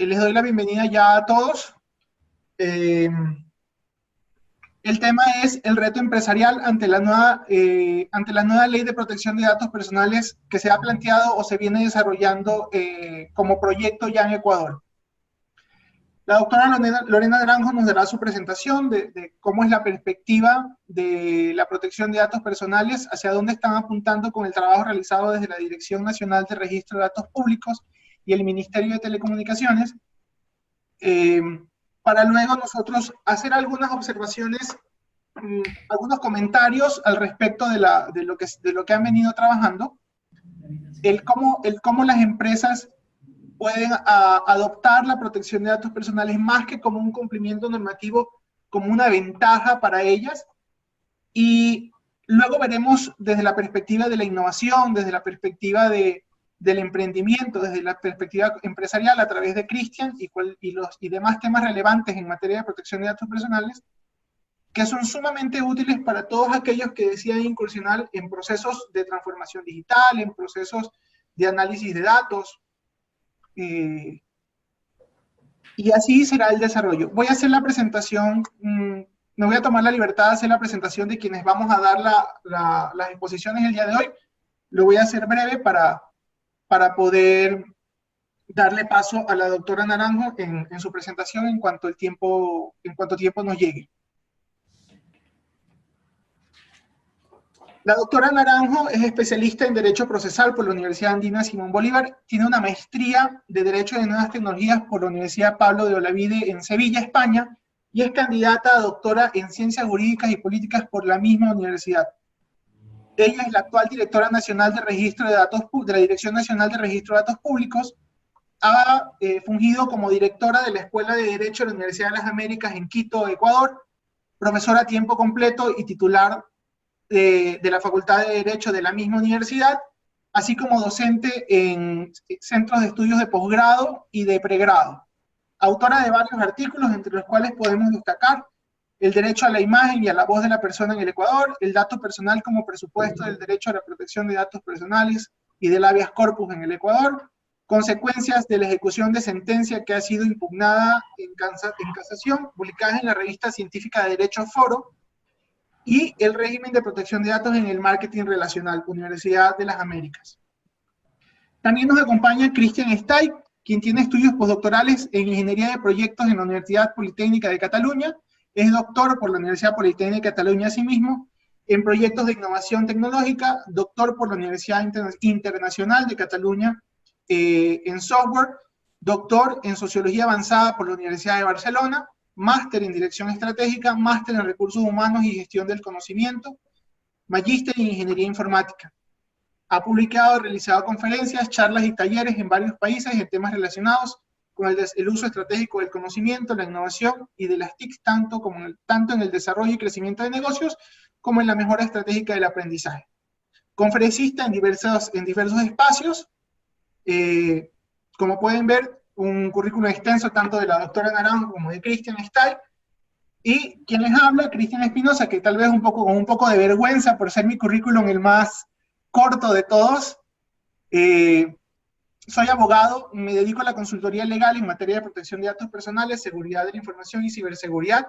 Les doy la bienvenida ya a todos. El tema es el reto empresarial ante la nueva ley de protección de datos personales que se ha planteado o se viene desarrollando como proyecto ya en Ecuador. La doctora Lorena Naranjo nos dará su presentación de cómo es la perspectiva de la protección de datos personales, hacia dónde están apuntando con el trabajo realizado desde la Dirección Nacional de Registro de Datos Públicos y el Ministerio de Telecomunicaciones, para luego nosotros hacer algunas observaciones, algunos comentarios al respecto de lo que han venido trabajando, el cómo las empresas pueden adoptar la protección de datos personales más que como un cumplimiento normativo, como una ventaja para ellas, y luego veremos desde la perspectiva de la innovación, desde la perspectiva del emprendimiento, desde la perspectiva empresarial a través de Cristian y demás temas relevantes en materia de protección de datos personales, que son sumamente útiles para todos aquellos que decidan incursionar en procesos de transformación digital, en procesos de análisis de datos, y así será el desarrollo. Voy a hacer la presentación, me voy a tomar la libertad de hacer la presentación de quienes vamos a dar las exposiciones el día de hoy. Lo voy a hacer breve para poder darle paso a la doctora Naranjo en su presentación en cuanto tiempo nos llegue. La doctora Naranjo es especialista en Derecho Procesal por la Universidad Andina Simón Bolívar, tiene una maestría de Derecho de Nuevas Tecnologías por la Universidad Pablo de Olavide en Sevilla, España, y es candidata a doctora en Ciencias Jurídicas y Políticas por la misma universidad. Ella es la actual directora nacional de Registro de Datos, de la Dirección Nacional de Registro de Datos Públicos, ha fungido como directora de la Escuela de Derecho de la Universidad de las Américas en Quito, Ecuador, profesora a tiempo completo y titular de la Facultad de Derecho de la misma universidad, así como docente en centros de estudios de posgrado y de pregrado. Autora de varios artículos, entre los cuales podemos destacar el derecho a la imagen y a la voz de la persona en el Ecuador, el dato personal como presupuesto del derecho a la protección de datos personales y del habeas corpus en el Ecuador, consecuencias de la ejecución de sentencia que ha sido impugnada en casación, publicada en la revista científica de Derecho Foro, y el régimen de protección de datos en el marketing relacional, Universidad de las Américas. También nos acompaña Cristian Stay, quien tiene estudios postdoctorales en Ingeniería de Proyectos en la Universidad Politécnica de Cataluña, es doctor por la Universidad Politécnica de Cataluña asimismo, en Proyectos de Innovación Tecnológica, doctor por la Universidad Internacional de Cataluña en Software, doctor en Sociología Avanzada por la Universidad de Barcelona, máster en Dirección Estratégica, máster en Recursos Humanos y Gestión del Conocimiento, magíster en Ingeniería Informática. Ha publicado y realizado conferencias, charlas y talleres en varios países en temas relacionados con el uso estratégico del conocimiento, la innovación y de las TIC, tanto en el desarrollo y crecimiento de negocios, como en la mejora estratégica del aprendizaje. Conferencista en diversos espacios, como pueden ver, un currículum extenso tanto de la doctora Naranjo como de Cristian Stay, y quien les habla, Cristian Espinosa, que tal vez con un poco de vergüenza por ser mi currículum el más corto de todos. Soy abogado, me dedico a la consultoría legal en materia de protección de datos personales, seguridad de la información y ciberseguridad,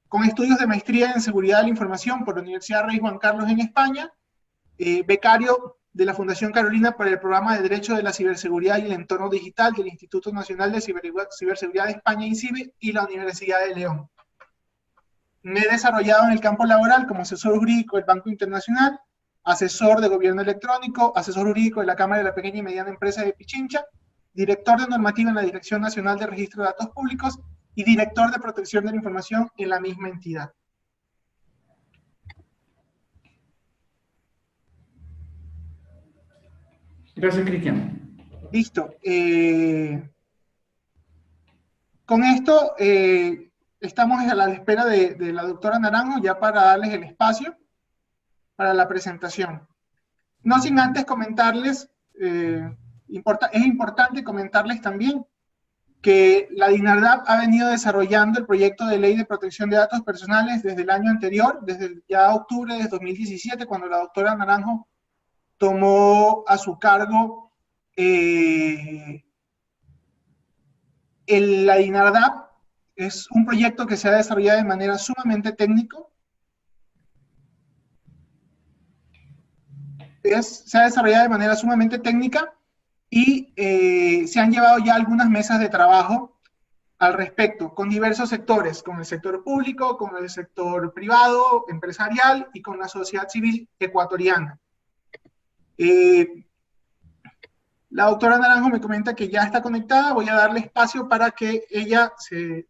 con estudios de maestría en seguridad de la información por la Universidad Rey Juan Carlos en España, becario de la Fundación Carolina para el Programa de Derecho de la Ciberseguridad y el Entorno Digital del Instituto Nacional de Ciberseguridad de España, INCIBE, y la Universidad de León. Me he desarrollado en el campo laboral como asesor jurídico del Banco Internacional, asesor de gobierno electrónico, asesor jurídico de la Cámara de la Pequeña y Mediana Empresa de Pichincha, director de normativa en la Dirección Nacional de Registro de Datos Públicos y director de protección de la información en la misma entidad. Gracias, Cristian. Listo. Con esto estamos a la espera de la doctora Naranjo ya para darles el espacio para la presentación. No sin antes comentarles, es importante comentarles también que la DINARDAP ha venido desarrollando el proyecto de ley de protección de datos personales desde el año anterior, desde ya octubre de 2017, cuando la doctora Naranjo tomó a su cargo La DINARDAP es un proyecto que se ha desarrollado de manera sumamente técnico. Se ha desarrollado de manera sumamente técnica y se han llevado ya algunas mesas de trabajo al respecto, con diversos sectores, con el sector público, con el sector privado, empresarial y con la sociedad civil ecuatoriana. La doctora Naranjo me comenta que ya está conectada, voy a darle espacio para que ella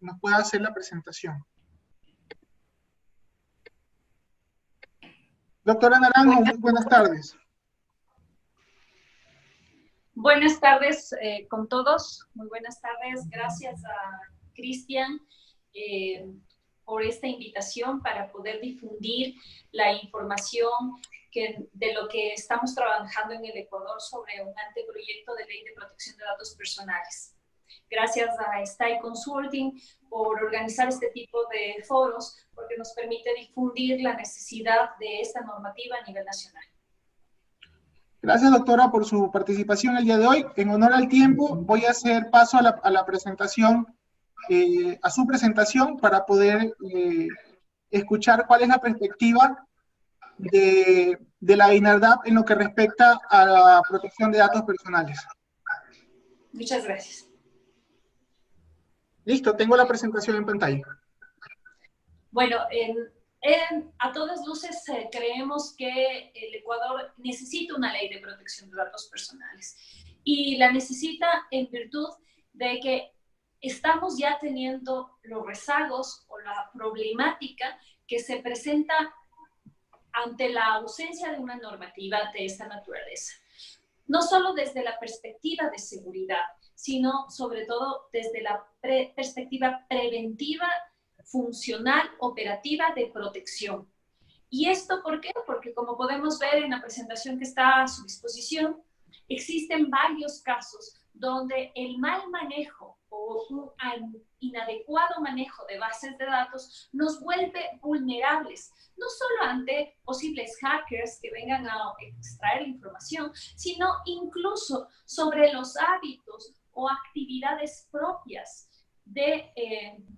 nos pueda hacer la presentación. Doctora Naranjo, muy buenas tardes. Buenas tardes con todos, muy buenas tardes. Gracias a Cristian por esta invitación para poder difundir la información de lo que estamos trabajando en el Ecuador sobre un anteproyecto de ley de protección de datos personales. Gracias a Stay Consulting por organizar este tipo de foros, porque nos permite difundir la necesidad de esta normativa a nivel nacional. Gracias, doctora, por su participación el día de hoy. En honor al tiempo, voy a hacer paso a la presentación, a su presentación, para poder escuchar cuál es la perspectiva de la DINARDAP en lo que respecta a la protección de datos personales. Muchas gracias. Listo, tengo la presentación en pantalla. Bueno, a todas luces creemos que el Ecuador necesita una ley de protección de datos personales y la necesita en virtud de que estamos ya teniendo los rezagos o la problemática que se presenta ante la ausencia de una normativa de esta naturaleza. No solo desde la perspectiva de seguridad, sino sobre todo desde la perspectiva preventiva, funcional, operativa de protección. ¿Y esto por qué? Porque como podemos ver en la presentación que está a su disposición, existen varios casos donde el mal manejo o un inadecuado manejo de bases de datos nos vuelve vulnerables, no solo ante posibles hackers que vengan a extraer información, sino incluso sobre los hábitos o actividades propias de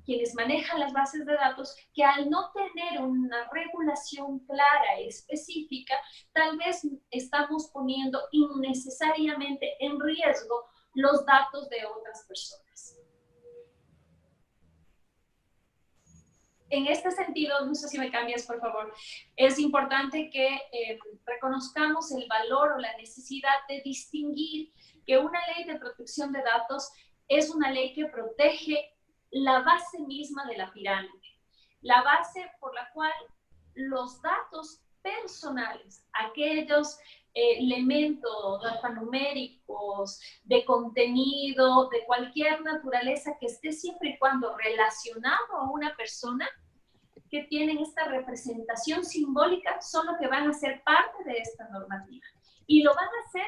quienes manejan las bases de datos, que al no tener una regulación clara y específica, tal vez estamos poniendo innecesariamente en riesgo los datos de otras personas. En este sentido, no sé si me cambias, por favor, es importante que reconozcamos el valor o la necesidad de distinguir que una ley de protección de datos es una ley que protege la base misma de la pirámide, la base por la cual los datos personales, aquellos elementos alfanuméricos, de contenido, de cualquier naturaleza que esté siempre y cuando relacionado a una persona, que tienen esta representación simbólica, son los que van a ser parte de esta normativa. Y lo van a hacer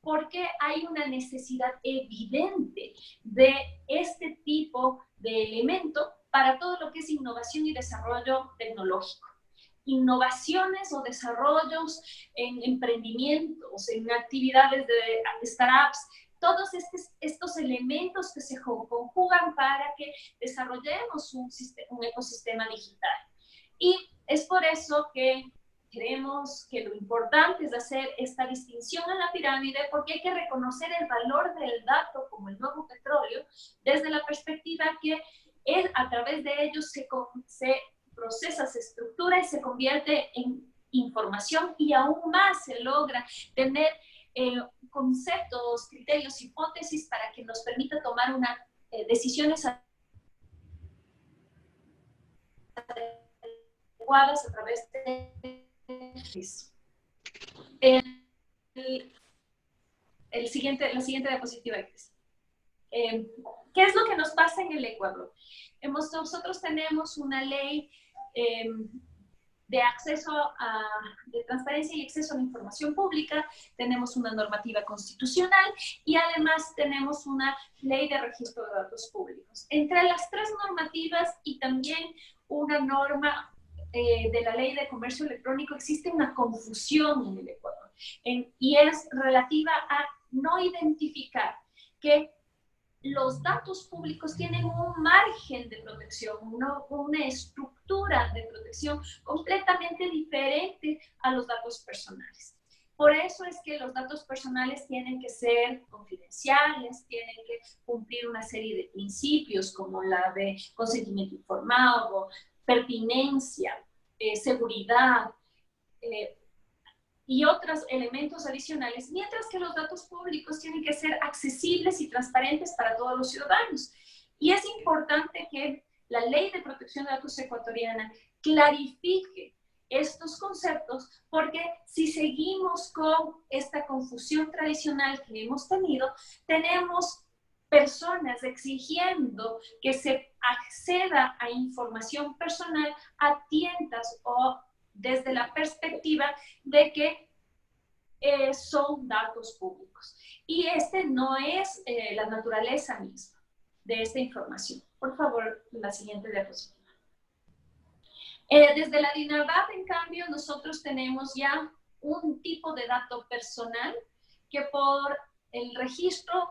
porque hay una necesidad evidente de este tipo de elemento para todo lo que es innovación y desarrollo tecnológico. Innovaciones o desarrollos en emprendimientos, en actividades de startups, todos estos elementos que se conjugan para que desarrollemos un ecosistema digital. Y es por eso que creemos que lo importante es hacer esta distinción en la pirámide, porque hay que reconocer el valor del dato como el nuevo petróleo desde la perspectiva que a través de ellos se procesa, se estructura y se convierte en información, y aún más se logra tener conceptos, criterios, hipótesis para que nos permita tomar decisiones adecuadas a través de la siguiente diapositiva. ¿Qué es lo que nos pasa en el Ecuador? Nosotros tenemos una ley de acceso de transparencia y acceso a la información pública, tenemos una normativa constitucional y además tenemos una ley de registro de datos públicos. Entre las tres normativas y también una norma de la ley de comercio electrónico existe una confusión en el Ecuador y es relativa a no identificar que los datos públicos tienen un margen de protección, una estructura de protección completamente diferente a los datos personales. Por eso es que los datos personales tienen que ser confidenciales, tienen que cumplir una serie de principios como la de consentimiento informado, pertinencia, seguridad, y otros elementos adicionales, mientras que los datos públicos tienen que ser accesibles y transparentes para todos los ciudadanos. Y es importante que la Ley de Protección de Datos ecuatoriana clarifique estos conceptos, porque si seguimos con esta confusión tradicional que hemos tenido, tenemos personas exigiendo que se acceda a información personal a tientas o desde la perspectiva de que son datos públicos. Y este no es la naturaleza misma de esta información. Por favor, la siguiente diapositiva. Desde la DINAVAP, en cambio, nosotros tenemos ya un tipo de dato personal que por el registro,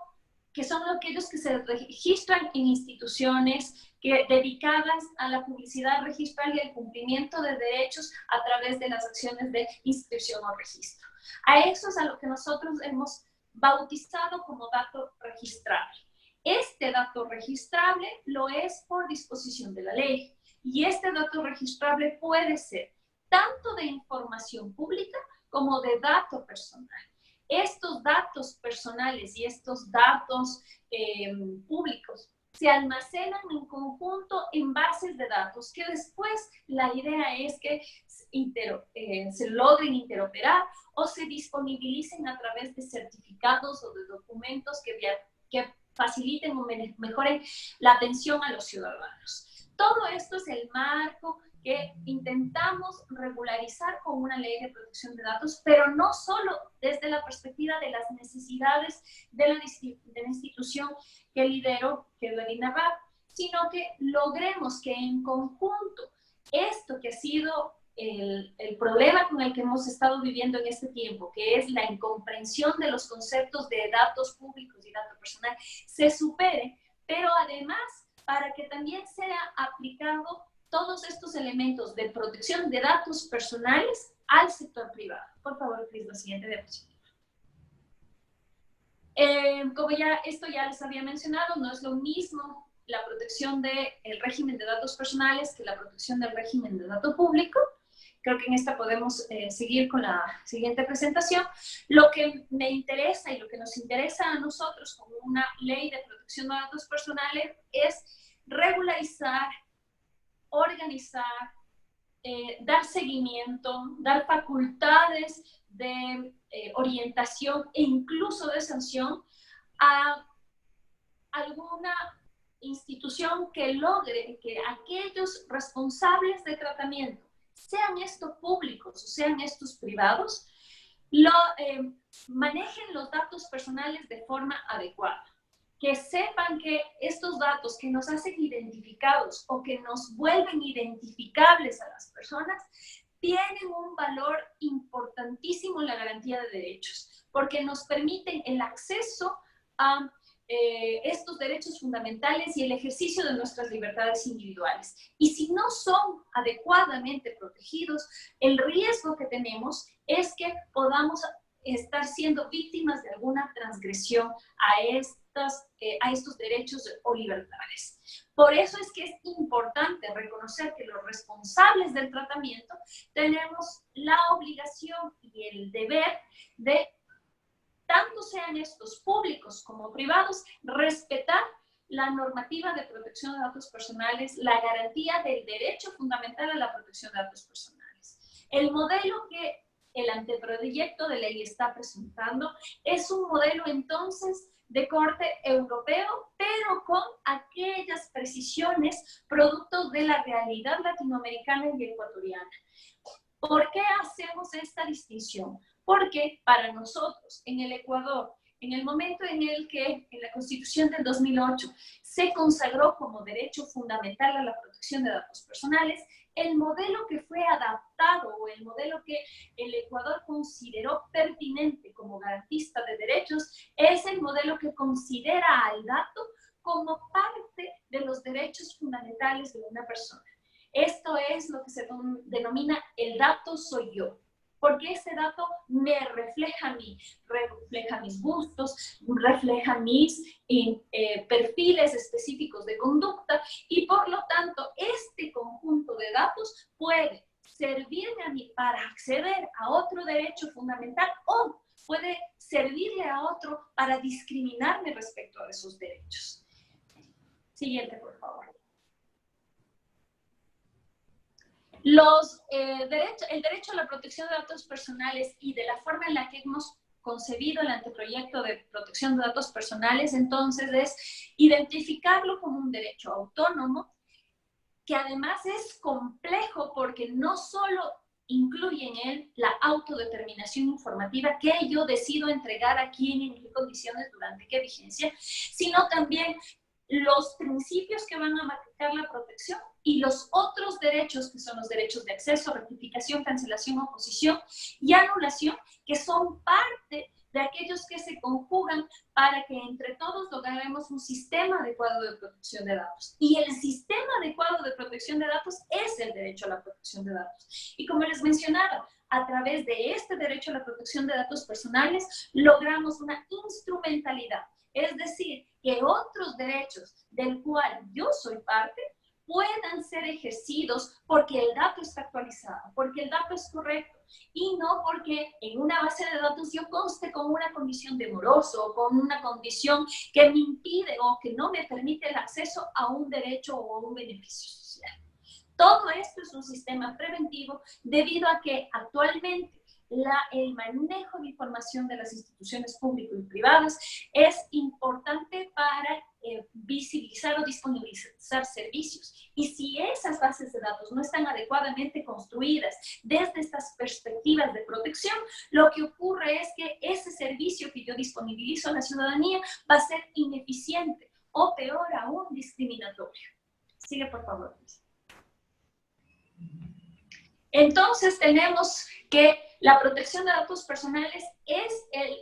que son aquellos que se registran en instituciones dedicadas a la publicidad registral y el cumplimiento de derechos a través de las acciones de inscripción o registro. A eso es a lo que nosotros hemos bautizado como dato registrable. Este dato registrable lo es por disposición de la ley, y este dato registrable puede ser tanto de información pública como de dato personal. Estos datos personales y estos datos públicos se almacenan en conjunto en bases de datos que después la idea es que se logren interoperar o se disponibilicen a través de certificados o de documentos que faciliten o mejoren la atención a los ciudadanos. Todo esto es el marco que intentamos regularizar con una ley de protección de datos, pero no solo desde la perspectiva de las necesidades de la institución que lidero, que es la DINAVAP, sino que logremos que en conjunto esto que ha sido el problema con el que hemos estado viviendo en este tiempo, que es la incomprensión de los conceptos de datos públicos y datos personal, se supere, pero además para que también sea aplicado todos estos elementos de protección de datos personales al sector privado. Por favor, Cris, la siguiente diapositiva. Como esto ya les había mencionado, no es lo mismo la protección del régimen de datos personales que la protección del régimen de dato público. Creo que en esta podemos seguir con la siguiente presentación. Lo que me interesa y lo que nos interesa a nosotros como una ley de protección de datos personales es regularizar, organizar, dar seguimiento, dar facultades de orientación e incluso de sanción a alguna institución que logre que aquellos responsables de tratamiento, sean estos públicos o sean estos privados, manejen los datos personales de forma adecuada. Que sepan que estos datos que nos hacen identificados o que nos vuelven identificables a las personas tienen un valor importantísimo en la garantía de derechos, porque nos permiten el acceso a estos derechos fundamentales y el ejercicio de nuestras libertades individuales. Y si no son adecuadamente protegidos, el riesgo que tenemos es que podamos estar siendo víctimas de alguna transgresión a estos derechos o libertades. Por eso es que es importante reconocer que los responsables del tratamiento tenemos la obligación y el deber de, tanto sean estos públicos como privados, respetar la normativa de protección de datos personales, la garantía del derecho fundamental a la protección de datos personales. El modelo que el anteproyecto de ley está presentando es un modelo entonces de corte europeo, pero con aquellas precisiones producto de la realidad latinoamericana y ecuatoriana. ¿Por qué hacemos esta distinción? Porque para nosotros, en el Ecuador, en el momento en el que en la Constitución del 2008 se consagró como derecho fundamental a la protección de datos personales, el modelo que fue adaptado o el modelo que el Ecuador consideró pertinente como garantista de derechos es el modelo que considera al dato vitales de una persona. Esto es lo que se denomina el dato soy yo. Porque ese dato me refleja a mí, refleja mis gustos, refleja mis perfiles específicos de conducta y por lo tanto este conjunto de datos puede servirme a mí para acceder a otro derecho fundamental o puede servirle a otro para discriminarme respecto a esos derechos. Siguiente, por favor. El derecho a la protección de datos personales y de la forma en la que hemos concebido el anteproyecto de protección de datos personales, entonces, es identificarlo como un derecho autónomo, que además es complejo porque no solo incluye en él la autodeterminación informativa que yo decido entregar a quién, en qué condiciones, durante qué vigencia, sino también los principios que van a marcar la protección y los otros derechos, que son los derechos de acceso, rectificación, cancelación, oposición y anulación, que son parte de aquellos que se conjugan para que entre todos logremos un sistema adecuado de protección de datos. Y el sistema adecuado de protección de datos es el derecho a la protección de datos. Y como les mencionaba, a través de este derecho a la protección de datos personales, logramos una instrumentalidad. Es decir, que otros derechos del cual yo soy parte puedan ser ejercidos porque el dato está actualizado, porque el dato es correcto y no porque en una base de datos yo conste con una condición de moroso o con una condición que me impide o que no me permite el acceso a un derecho o a un beneficio social. Todo esto es un sistema preventivo debido a que actualmente el manejo de información de las instituciones públicas y privadas es importante para visibilizar o disponibilizar servicios. Y si esas bases de datos no están adecuadamente construidas desde estas perspectivas de protección, lo que ocurre es que ese servicio que yo disponibilizo a la ciudadanía va a ser ineficiente o, peor aún, discriminatorio. Sigue, por favor. Entonces tenemos que la protección de datos personales es el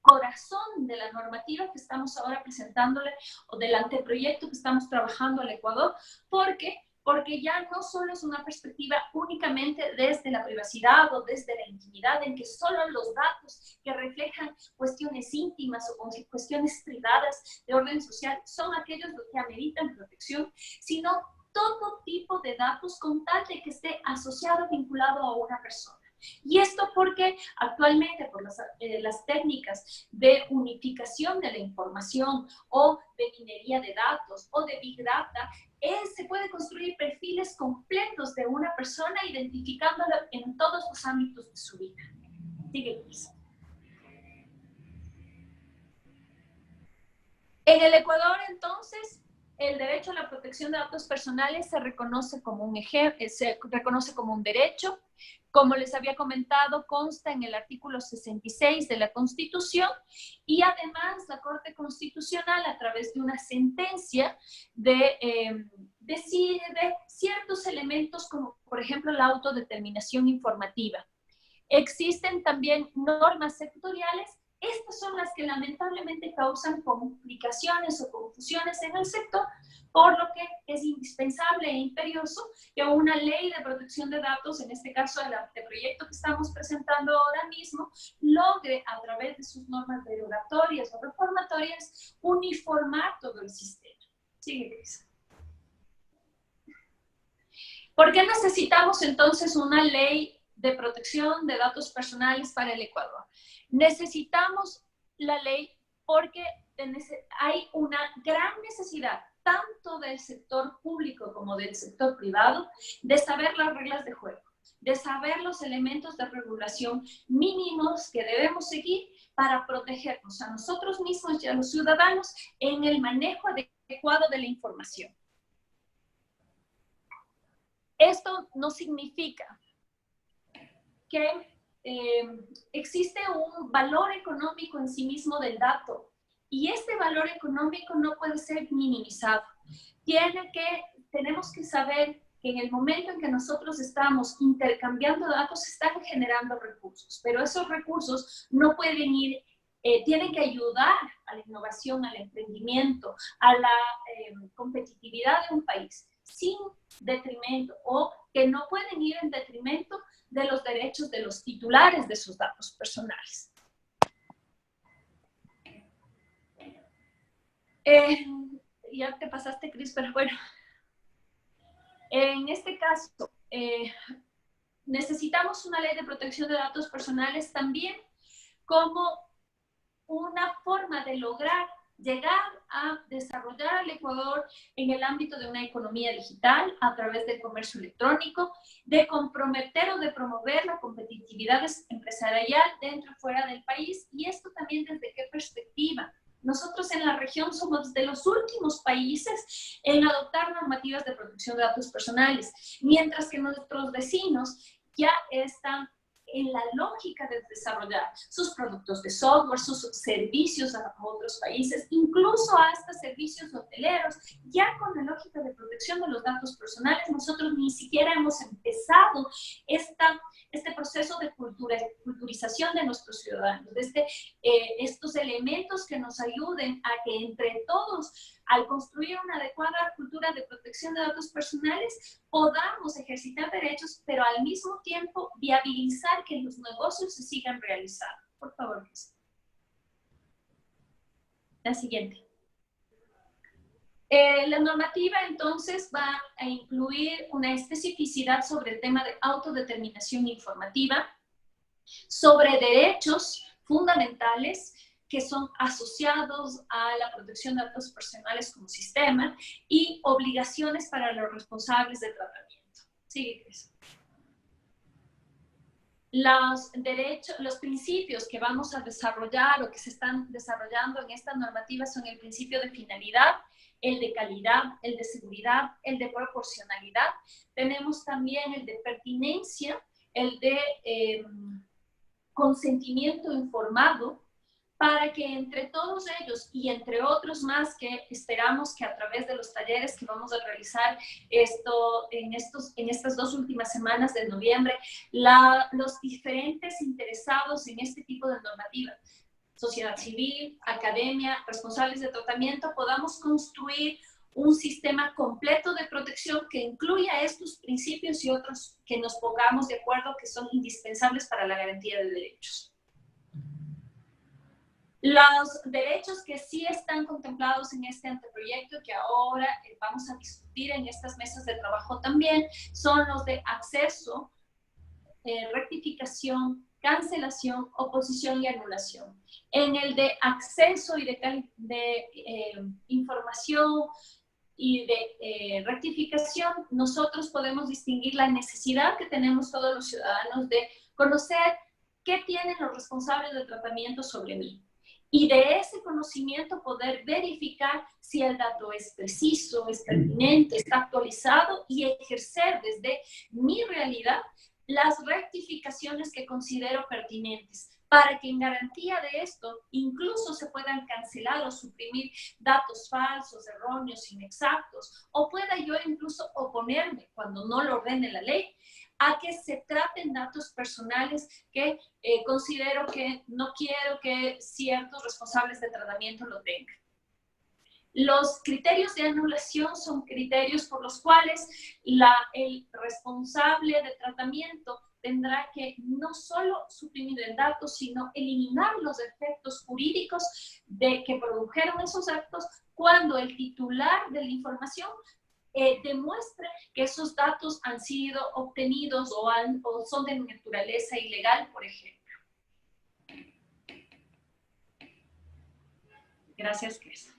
corazón de la normativa que estamos ahora presentándole o del anteproyecto que estamos trabajando al Ecuador. ¿Por qué? Porque ya no solo es una perspectiva únicamente desde la privacidad o desde la intimidad, en que solo los datos que reflejan cuestiones íntimas o cuestiones privadas de orden social son aquellos que ameritan protección, sino todo tipo de datos con tal de que esté asociado, vinculado a una persona. Y esto porque actualmente por las técnicas de unificación de la información o de minería de datos o de Big Data, se puede construir perfiles completos de una persona identificándola en todos los ámbitos de su vida. Sigue, Luis. En el Ecuador, entonces, el derecho a la protección de datos personales se reconoce como un derecho. Como les había comentado, consta en el artículo 66 de la Constitución y además la Corte Constitucional, a través de una sentencia, decide ciertos elementos como, por ejemplo, la autodeterminación informativa. Existen también normas sectoriales. Estas son las que lamentablemente causan complicaciones o confusiones en el sector, por lo que es indispensable e imperioso que una ley de protección de datos, en este caso el anteproyecto que estamos presentando ahora mismo, logre a través de sus normas derogatorias o reformatorias uniformar todo el sistema. Sigue, Cris. ¿Por qué necesitamos entonces una ley de protección de datos personales para el Ecuador? Necesitamos la ley porque hay una gran necesidad, tanto del sector público como del sector privado, de saber las reglas de juego, de saber los elementos de regulación mínimos que debemos seguir para protegernos a nosotros mismos y a los ciudadanos en el manejo adecuado de la información. Esto no significa que existe un valor económico en sí mismo del dato y este valor económico no puede ser minimizado. Tenemos que saber que en el momento en que nosotros estamos intercambiando datos se están generando recursos, pero esos recursos no pueden ir, tienen que ayudar a la innovación, al emprendimiento, a la competitividad de un país. sin detrimento o que no pueden ir en detrimento de los derechos de los titulares de sus datos personales. Ya te pasaste, Cris, pero bueno. En este caso, necesitamos una ley de protección de datos personales también como una forma de lograr llegar a desarrollar al Ecuador en el ámbito de una economía digital a través del comercio electrónico, de comprometer o de promover la competitividad empresarial dentro y fuera del país. Y esto también desde qué perspectiva. Nosotros en la región somos de los últimos países en adoptar normativas de protección de datos personales, mientras que nuestros vecinos ya están en la lógica de desarrollar sus productos de software, sus servicios a otros países, incluso hasta servicios hoteleros, ya con la lógica de protección de los datos personales. Nosotros ni siquiera hemos empezado este proceso de culturización de nuestros ciudadanos, desde estos elementos que nos ayuden a que entre todos, al construir una adecuada cultura de protección de datos personales, podamos ejercitar derechos, pero al mismo tiempo viabilizar que los negocios se sigan realizando. Por favor, Luis. La siguiente. La normativa entonces va a incluir una especificidad sobre el tema de autodeterminación informativa, sobre derechos fundamentales que son asociados a la protección de datos personales como sistema y obligaciones para los responsables de tratamiento. Sigue, Cris. Los principios que vamos a desarrollar o que se están desarrollando en esta normativa son el principio de finalidad, el de calidad, el de seguridad, el de proporcionalidad. Tenemos también el de pertinencia, el de consentimiento informado, para que entre todos ellos y entre otros más que esperamos que a través de los talleres que vamos a realizar en estas 2 últimas semanas de noviembre, los diferentes interesados en este tipo de normativa, sociedad civil, academia, responsables de tratamiento, podamos construir un sistema completo de protección que incluya estos principios y otros que nos pongamos de acuerdo que son indispensables para la garantía de derechos. Los derechos que sí están contemplados en este anteproyecto, que ahora vamos a discutir en estas mesas de trabajo también, son los de acceso, rectificación, cancelación, oposición y anulación. En el de acceso y de información y de rectificación, nosotros podemos distinguir la necesidad que tenemos todos los ciudadanos de conocer qué tienen los responsables de tratamiento sobre mí. Y de ese conocimiento poder verificar si el dato es preciso, es pertinente, está actualizado y ejercer desde mi realidad las rectificaciones que considero pertinentes para que en garantía de esto incluso se puedan cancelar o suprimir datos falsos, erróneos, inexactos, o pueda yo incluso oponerme cuando no lo ordene la ley a que se traten datos personales que considero que no quiero que ciertos responsables de tratamiento lo tengan. Los criterios de anulación son criterios por los cuales el responsable de tratamiento tendrá que no solo suprimir el dato, sino eliminar los efectos jurídicos que produjeron esos actos cuando el titular de la información demuestre que esos datos han sido obtenidos o son de naturaleza ilegal, por ejemplo. Gracias, Cris.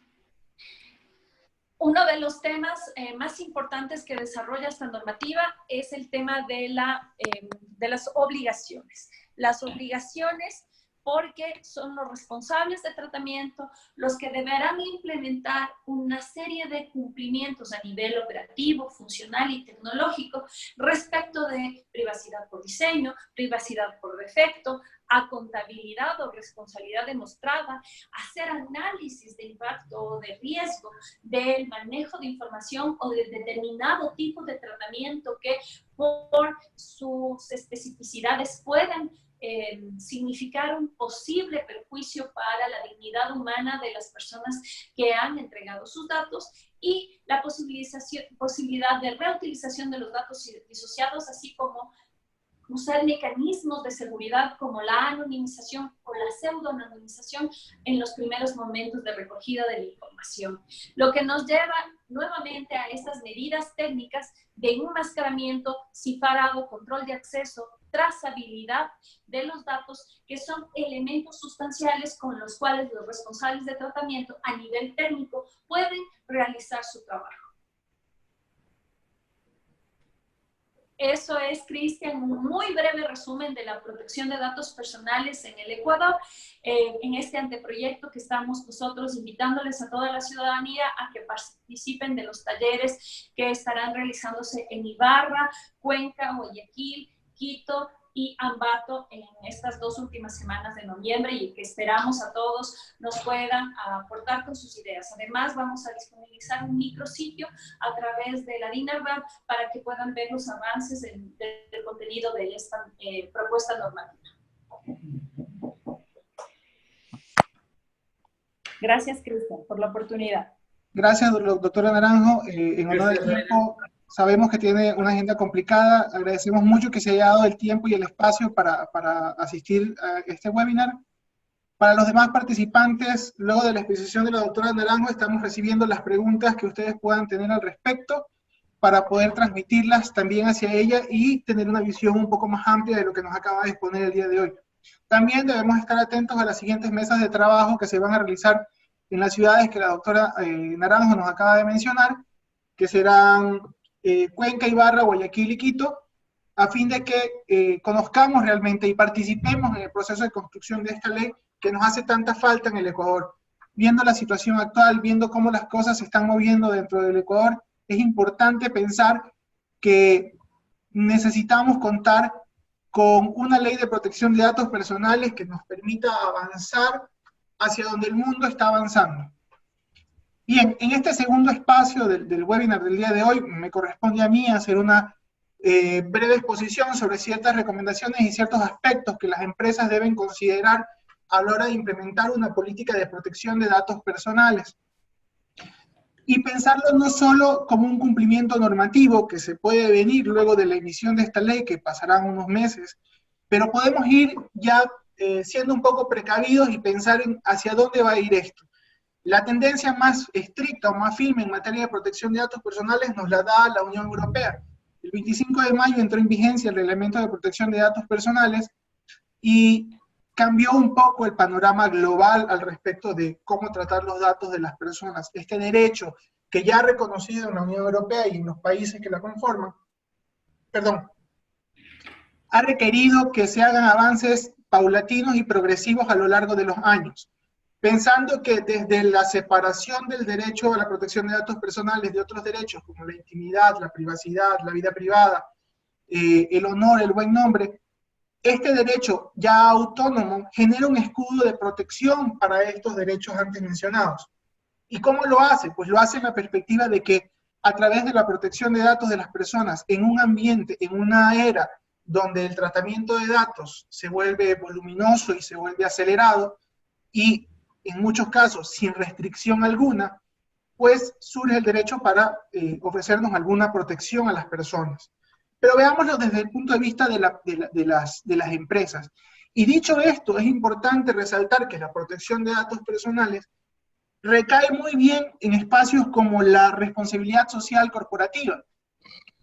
Uno de los temas más importantes que desarrolla esta normativa es el tema de las obligaciones. Las obligaciones porque son los responsables de tratamiento los que deberán implementar una serie de cumplimientos a nivel operativo, funcional y tecnológico respecto de privacidad por diseño, privacidad por defecto, a contabilidad o responsabilidad demostrada, hacer análisis de impacto o de riesgo del manejo de información o de determinado tipo de tratamiento que por sus especificidades puedan significar un posible perjuicio para la dignidad humana de las personas que han entregado sus datos, y la posibilidad de reutilización de los datos disociados, así como usar mecanismos de seguridad como la anonimización o la pseudo-anonimización en los primeros momentos de recogida de la información. Lo que nos lleva nuevamente a estas medidas técnicas de enmascaramiento, cifrado, control de acceso, trazabilidad de los datos, que son elementos sustanciales con los cuales los responsables de tratamiento a nivel técnico pueden realizar su trabajo. Eso es, Cristian, un muy breve resumen de la protección de datos personales en el Ecuador, en este anteproyecto que estamos nosotros invitándoles a toda la ciudadanía a que participen de los talleres que estarán realizándose en Ibarra, Cuenca, Guayaquil, Quito y Ambato en estas 2 últimas semanas de noviembre, y que esperamos a todos nos puedan aportar con sus ideas. Además, vamos a disponibilizar un micrositio a través de la DINARBAM para que puedan ver los avances del contenido de esta propuesta normativa. Gracias, Cristian, por la oportunidad. Gracias, doctora Naranjo. En honor al tiempo, sabemos que tiene una agenda complicada. Agradecemos mucho que se haya dado el tiempo y el espacio para asistir a este webinar. Para los demás participantes, luego de la exposición de la doctora Naranjo, estamos recibiendo las preguntas que ustedes puedan tener al respecto para poder transmitirlas también hacia ella y tener una visión un poco más amplia de lo que nos acaba de exponer el día de hoy. También debemos estar atentos a las siguientes mesas de trabajo que se van a realizar en las ciudades que la doctora Naranjo nos acaba de mencionar, que serán Cuenca, Ibarra, Guayaquil y Quito, a fin de que conozcamos realmente y participemos en el proceso de construcción de esta ley que nos hace tanta falta en el Ecuador. Viendo la situación actual, viendo cómo las cosas se están moviendo dentro del Ecuador, es importante pensar que necesitamos contar con una ley de protección de datos personales que nos permita avanzar hacia donde el mundo está avanzando. Bien, en este segundo espacio del webinar del día de hoy, me corresponde a mí hacer una breve exposición sobre ciertas recomendaciones y ciertos aspectos que las empresas deben considerar a la hora de implementar una política de protección de datos personales. Y pensarlo no solo como un cumplimiento normativo que se puede venir luego de la emisión de esta ley, que pasarán unos meses, pero podemos ir ya siendo un poco precavidos y pensar en hacia dónde va a ir esto. La tendencia más estricta o más firme en materia de protección de datos personales nos la da la Unión Europea. El 25 de mayo entró en vigencia el Reglamento de Protección de Datos Personales y cambió un poco el panorama global al respecto de cómo tratar los datos de las personas. Este derecho que ya ha reconocido en la Unión Europea y en los países que la conforman, ha requerido que se hagan avances paulatinos y progresivos a lo largo de los años, pensando que desde la separación del derecho a la protección de datos personales de otros derechos, como la intimidad, la privacidad, la vida privada, el honor, el buen nombre, este derecho ya autónomo genera un escudo de protección para estos derechos antes mencionados. ¿Y cómo lo hace? Pues lo hace en la perspectiva de que a través de la protección de datos de las personas en un ambiente, en una era donde el tratamiento de datos se vuelve voluminoso y se vuelve acelerado, y en muchos casos sin restricción alguna, pues surge el derecho para ofrecernos alguna protección a las personas. Pero veámoslo desde el punto de vista de las empresas. Y dicho esto, es importante resaltar que la protección de datos personales recae muy bien en espacios como la responsabilidad social corporativa.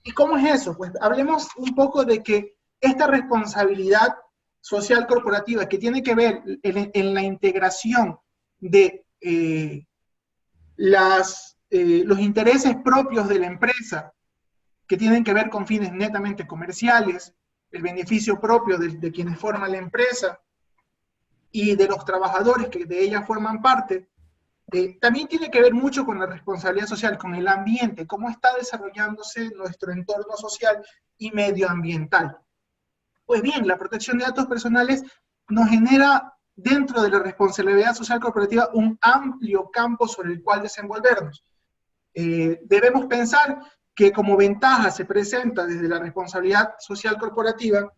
¿Y cómo es eso? Pues hablemos un poco de que esta responsabilidad social corporativa que tiene que ver en la integración de los intereses propios de la empresa, que tienen que ver con fines netamente comerciales, el beneficio propio de quienes forman la empresa y de los trabajadores que de ella forman parte, también tiene que ver mucho con la responsabilidad social, con el ambiente, cómo está desarrollándose nuestro entorno social y medioambiental. Pues bien, la protección de datos personales nos genera dentro de la responsabilidad social corporativa un amplio campo sobre el cual desenvolvernos. Debemos pensar que como ventaja se presenta desde la responsabilidad social corporativa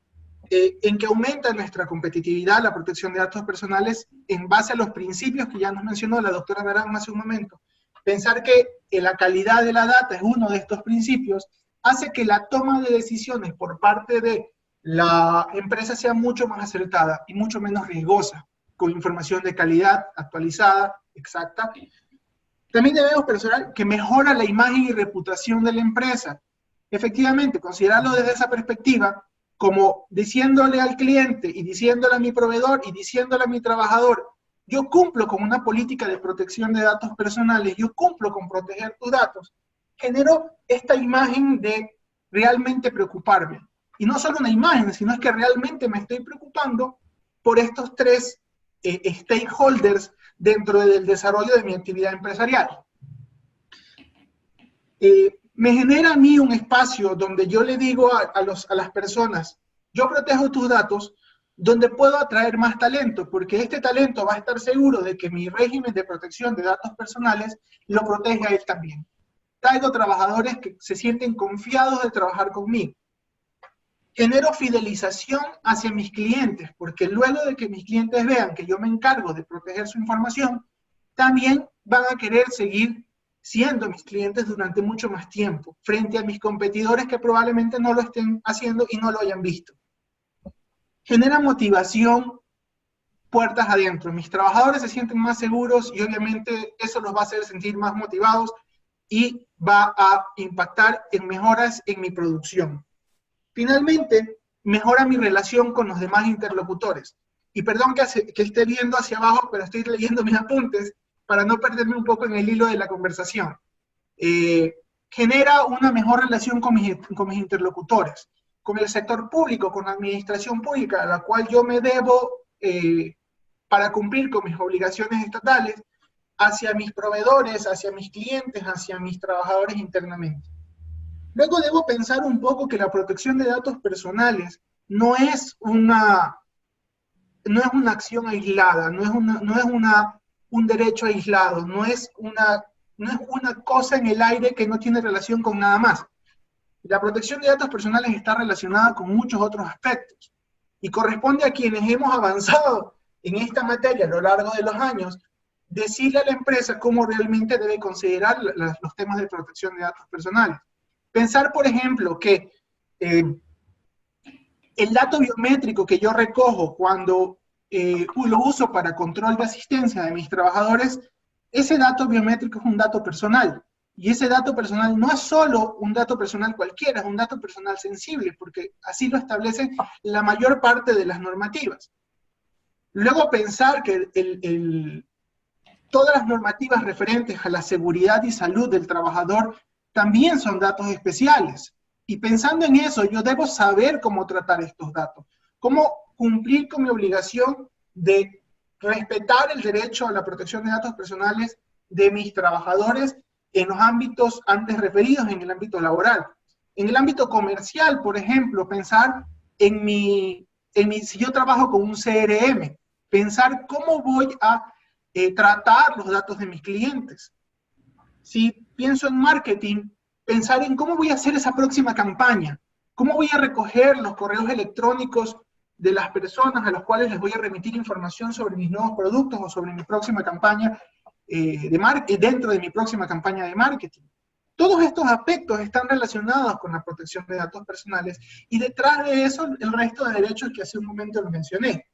en que aumenta nuestra competitividad, la protección de datos personales, en base a los principios que ya nos mencionó la doctora Naranjo hace un momento. Pensar que la calidad de la data es uno de estos principios, hace que la toma de decisiones por parte de la empresa sea mucho más acertada y mucho menos riesgosa, con información de calidad, actualizada, exacta. También debemos pensar que mejora la imagen y reputación de la empresa. Efectivamente, considerarlo desde esa perspectiva, como diciéndole al cliente y diciéndole a mi proveedor y diciéndole a mi trabajador, yo cumplo con una política de protección de datos personales, yo cumplo con proteger tus datos, genero esta imagen de realmente preocuparme. Y no solo una imagen, sino es que realmente me estoy preocupando por estos tres stakeholders dentro del desarrollo de mi actividad empresarial. Me genera a mí un espacio donde yo le digo a las personas, yo protejo tus datos, donde puedo atraer más talento, porque este talento va a estar seguro de que mi régimen de protección de datos personales lo protege a él también. Traigo trabajadores que se sienten confiados de trabajar conmigo. Genero fidelización hacia mis clientes, porque luego de que mis clientes vean que yo me encargo de proteger su información, también van a querer seguir siendo mis clientes durante mucho más tiempo, frente a mis competidores que probablemente no lo estén haciendo y no lo hayan visto. Genera motivación puertas adentro. Mis trabajadores se sienten más seguros y obviamente eso los va a hacer sentir más motivados y va a impactar en mejoras en mi producción. Finalmente, mejora mi relación con los demás interlocutores. Y perdón que esté viendo hacia abajo, pero estoy leyendo mis apuntes para no perderme un poco en el hilo de la conversación. Genera una mejor relación con mis interlocutores, con el sector público, con la administración pública, a la cual yo me debo para cumplir con mis obligaciones estatales, hacia mis proveedores, hacia mis clientes, hacia mis trabajadores internamente. Luego debo pensar un poco que la protección de datos personales no es una acción aislada, no es un derecho aislado, no es una cosa en el aire que no tiene relación con nada más. La protección de datos personales está relacionada con muchos otros aspectos y corresponde a quienes hemos avanzado en esta materia a lo largo de los años, decirle a la empresa cómo realmente debe considerar los temas de protección de datos personales. Pensar, por ejemplo, que el dato biométrico que yo recojo cuando lo uso para control de asistencia de mis trabajadores, ese dato biométrico es un dato personal. Y ese dato personal no es solo un dato personal cualquiera, es un dato personal sensible, porque así lo establecen la mayor parte de las normativas. Luego pensar que todas las normativas referentes a la seguridad y salud del trabajador también son datos especiales. Y pensando en eso, yo debo saber cómo tratar estos datos, cómo cumplir con mi obligación de respetar el derecho a la protección de datos personales de mis trabajadores en los ámbitos antes referidos, en el ámbito laboral. En el ámbito comercial, por ejemplo, pensar si yo trabajo con un CRM, pensar cómo voy a tratar los datos de mis clientes. Si pienso en marketing, pensar en cómo voy a hacer esa próxima campaña, cómo voy a recoger los correos electrónicos de las personas a los cuales les voy a remitir información sobre mis nuevos productos o sobre mi próxima campaña dentro de mi próxima campaña de marketing. Todos estos aspectos están relacionados con la protección de datos personales y detrás de eso el resto de derechos que hace un momento lo mencioné.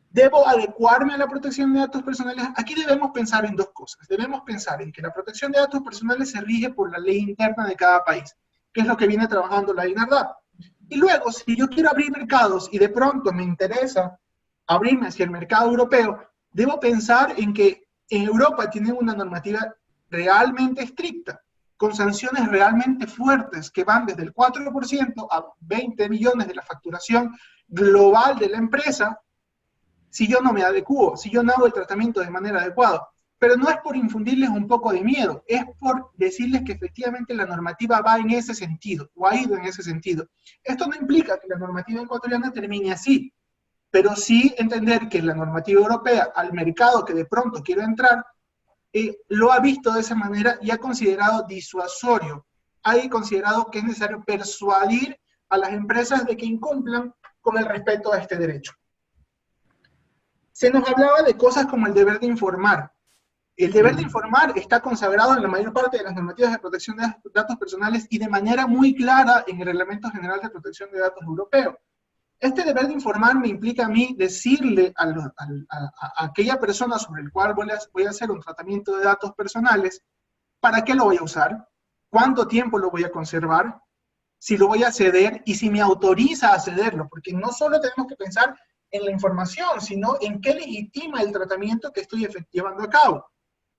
¿Debo adecuarme a la protección de datos personales? Aquí debemos pensar en dos cosas. Debemos pensar en que la protección de datos personales se rige por la ley interna de cada país, que es lo que viene trabajando la INARDAP. Y luego, si yo quiero abrir mercados y de pronto me interesa abrirme hacia el mercado europeo, debo pensar en que en Europa tienen una normativa realmente estricta, con sanciones realmente fuertes que van desde el 4% a 20 millones de la facturación global de la empresa, si yo no me adecuo, si yo no hago el tratamiento de manera adecuada. Pero no es por infundirles un poco de miedo, es por decirles que efectivamente la normativa va en ese sentido, o ha ido en ese sentido. Esto no implica que la normativa ecuatoriana termine así, pero sí entender que la normativa europea, al mercado que de pronto quiero entrar, lo ha visto de esa manera y ha considerado disuasorio, ha considerado que es necesario persuadir a las empresas de que incumplan con el respeto a este derecho. Se nos hablaba de cosas como el deber de informar. El deber de informar está consagrado en la mayor parte de las normativas de protección de datos personales y de manera muy clara en el Reglamento General de Protección de Datos Europeo. Este deber de informar me implica a mí decirle a aquella persona sobre el cual voy a hacer un tratamiento de datos personales, para qué lo voy a usar, cuánto tiempo lo voy a conservar, si lo voy a ceder y si me autoriza a cederlo, porque no solo tenemos que pensar en la información, sino en qué legitima el tratamiento que estoy llevando a cabo.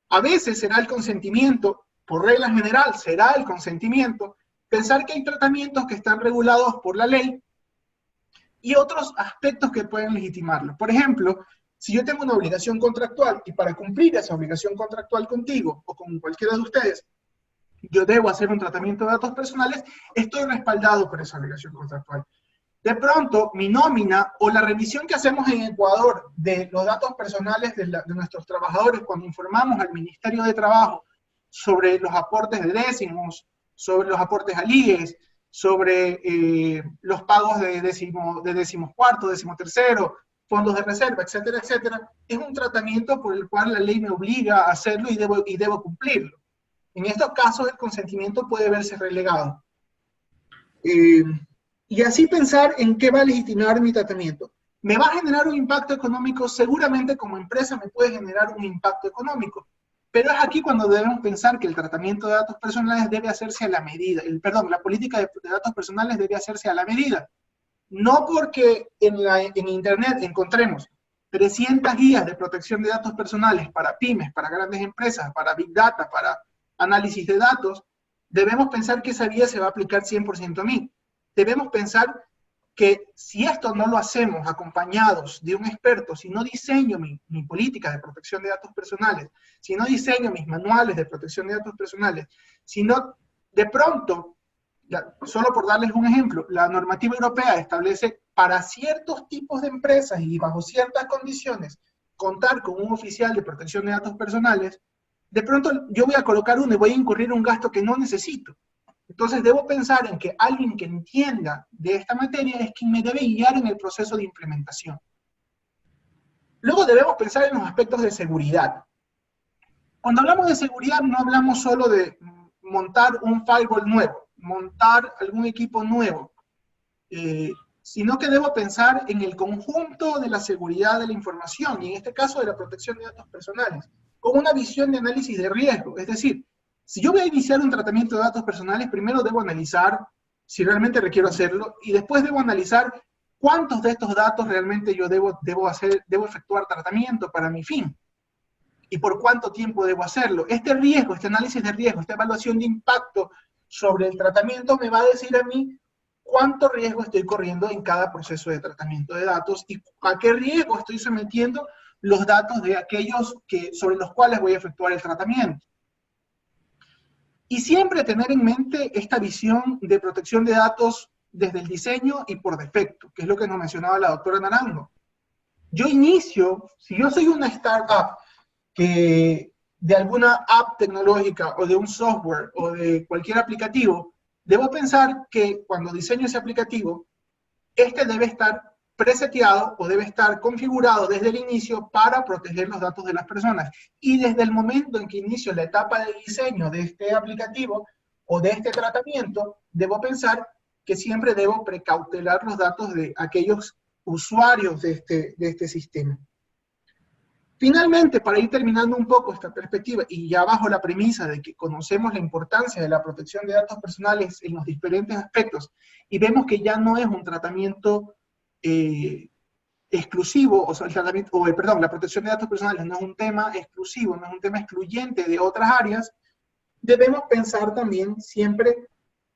A veces será el consentimiento, por regla general será el consentimiento, pensar que hay tratamientos que están regulados por la ley y otros aspectos que pueden legitimarlo. Por ejemplo, si yo tengo una obligación contractual y para cumplir esa obligación contractual contigo o con cualquiera de ustedes, yo debo hacer un tratamiento de datos personales, estoy respaldado por esa obligación contractual. De pronto, mi nómina o la revisión que hacemos en Ecuador de los datos personales de nuestros trabajadores cuando informamos al Ministerio de Trabajo sobre los aportes de décimos, sobre los aportes al IES, sobre los pagos de décimos cuarto, décimo tercero, fondos de reserva, etcétera, etcétera, es un tratamiento por el cual la ley me obliga a hacerlo y debo cumplirlo. En estos casos el consentimiento puede verse relegado. Y así pensar en qué va a legitimar mi tratamiento. ¿Me va a generar un impacto económico? Seguramente como empresa me puede generar un impacto económico. Pero es aquí cuando debemos pensar que el tratamiento de datos personales debe hacerse a la medida. La política de datos personales debe hacerse a la medida. No porque en Internet encontremos 300 guías de protección de datos personales para pymes, para grandes empresas, para Big Data, para análisis de datos, debemos pensar que esa guía se va a aplicar 100% a mí. Debemos pensar que si esto no lo hacemos acompañados de un experto, si no diseño mi política de protección de datos personales, si no diseño mis manuales de protección de datos personales, si no, de pronto, solo por darles un ejemplo, la normativa europea establece para ciertos tipos de empresas y bajo ciertas condiciones contar con un oficial de protección de datos personales, de pronto yo voy a colocar uno y voy a incurrir un gasto que no necesito. Entonces debo pensar en que alguien que entienda de esta materia es quien me debe guiar en el proceso de implementación. Luego debemos pensar en los aspectos de seguridad. Cuando hablamos de seguridad no hablamos solo de montar un firewall nuevo, montar algún equipo nuevo, sino que debo pensar en el conjunto de la seguridad de la información, y en este caso de la protección de datos personales, con una visión de análisis de riesgo. Es decir, si yo voy a iniciar un tratamiento de datos personales, primero debo analizar si realmente requiero hacerlo, y después debo analizar cuántos de estos datos realmente yo debo efectuar tratamiento para mi fin, y por cuánto tiempo debo hacerlo. Este riesgo, este análisis de riesgo, esta evaluación de impacto sobre el tratamiento me va a decir a mí cuánto riesgo estoy corriendo en cada proceso de tratamiento de datos y a qué riesgo estoy sometiendo los datos de aquellos sobre los cuales voy a efectuar el tratamiento. Y siempre tener en mente esta visión de protección de datos desde el diseño y por defecto, que es lo que nos mencionaba la doctora Naranjo. Yo inicio, si yo soy una startup que de alguna app tecnológica o de un software o de cualquier aplicativo, debo pensar que cuando diseño ese aplicativo, este debe estar preseteado o debe estar configurado desde el inicio para proteger los datos de las personas. Y desde el momento en que inicio la etapa de diseño de este aplicativo o de este tratamiento, debo pensar que siempre debo precautelar los datos de aquellos usuarios de este sistema. Finalmente, para ir terminando un poco esta perspectiva, y ya bajo la premisa de que conocemos la importancia de la protección de datos personales en los diferentes aspectos, y vemos que ya no es un tratamiento exclusivo, o sea, la protección de datos personales no es un tema exclusivo, no es un tema excluyente de otras áreas, debemos pensar también siempre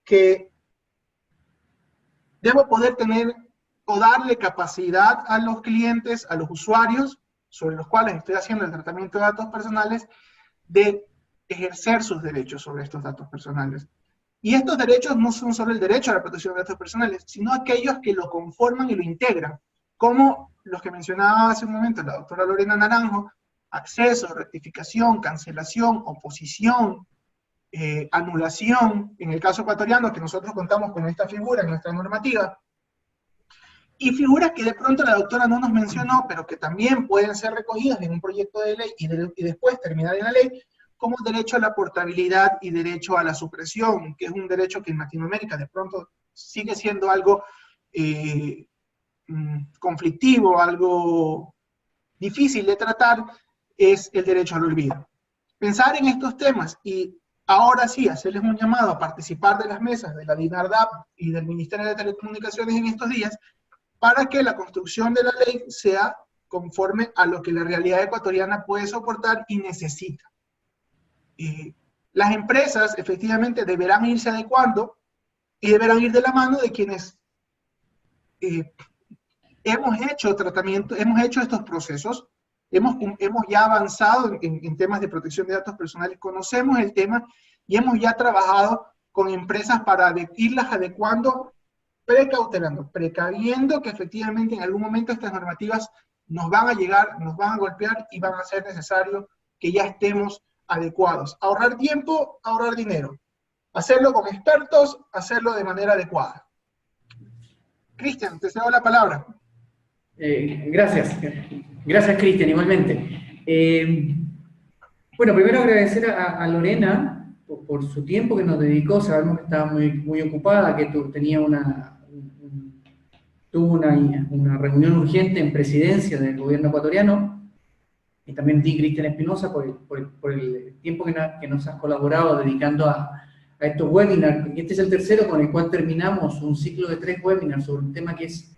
que debo poder tener o darle capacidad a los clientes, a los usuarios, sobre los cuales estoy haciendo el tratamiento de datos personales, de ejercer sus derechos sobre estos datos personales. Y estos derechos no son solo el derecho a la protección de datos personales, sino aquellos que lo conforman y lo integran, como los que mencionaba hace un momento la doctora Lorena Naranjo: acceso, rectificación, cancelación, oposición, anulación, en el caso ecuatoriano, que nosotros contamos con esta figura en nuestra normativa, y figuras que de pronto la doctora no nos mencionó, pero que también pueden ser recogidas en un proyecto de ley y después terminar en la ley, como el derecho a la portabilidad y derecho a la supresión, que es un derecho que en Latinoamérica de pronto sigue siendo algo conflictivo, algo difícil de tratar, es el derecho al olvido. Pensar en estos temas y ahora sí hacerles un llamado a participar de las mesas de la DINARDAP y del Ministerio de Telecomunicaciones en estos días, para que la construcción de la ley sea conforme a lo que la realidad ecuatoriana puede soportar y necesita. Las empresas efectivamente deberán irse adecuando y deberán ir de la mano de quienes hemos hecho estos procesos, hemos ya avanzado en temas de protección de datos personales, conocemos el tema y hemos ya trabajado con empresas para irlas adecuando, precaviendo que efectivamente en algún momento estas normativas nos van a llegar, nos van a golpear y van a ser necesario que ya estemos adecuados. Ahorrar tiempo, ahorrar dinero. Hacerlo con expertos, hacerlo de manera adecuada. Cristian, te cedo la palabra. Gracias. Gracias, Cristian, igualmente. Bueno, primero agradecer a Lorena por su tiempo que nos dedicó. Sabemos que estaba muy ocupada, que tuvo una reunión urgente en presidencia del gobierno ecuatoriano. Y también a ti, Cristian Espinosa, por el tiempo que nos has colaborado dedicando a estos webinars. Este es el tercero con el cual terminamos un ciclo de 3 webinars sobre un tema que es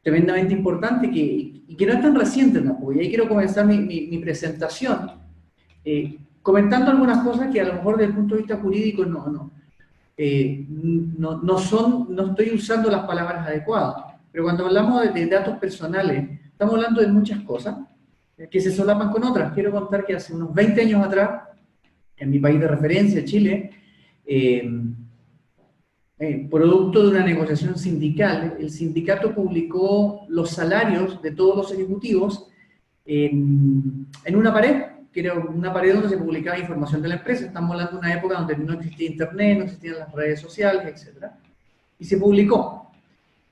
tremendamente importante y que no es tan reciente tampoco. Y ahí quiero comenzar mi presentación comentando algunas cosas que a lo mejor desde el punto de vista jurídico no estoy usando las palabras adecuadas. Pero cuando hablamos de datos personales, estamos hablando de muchas cosas que se solapan con otras. Quiero contar que hace unos 20 años atrás, en mi país de referencia, Chile, producto de una negociación sindical, el sindicato publicó los salarios de todos los ejecutivos en una pared, que era una pared donde se publicaba información de la empresa. Estamos hablando de una época donde no existía internet, no existían las redes sociales, etc. Y se publicó.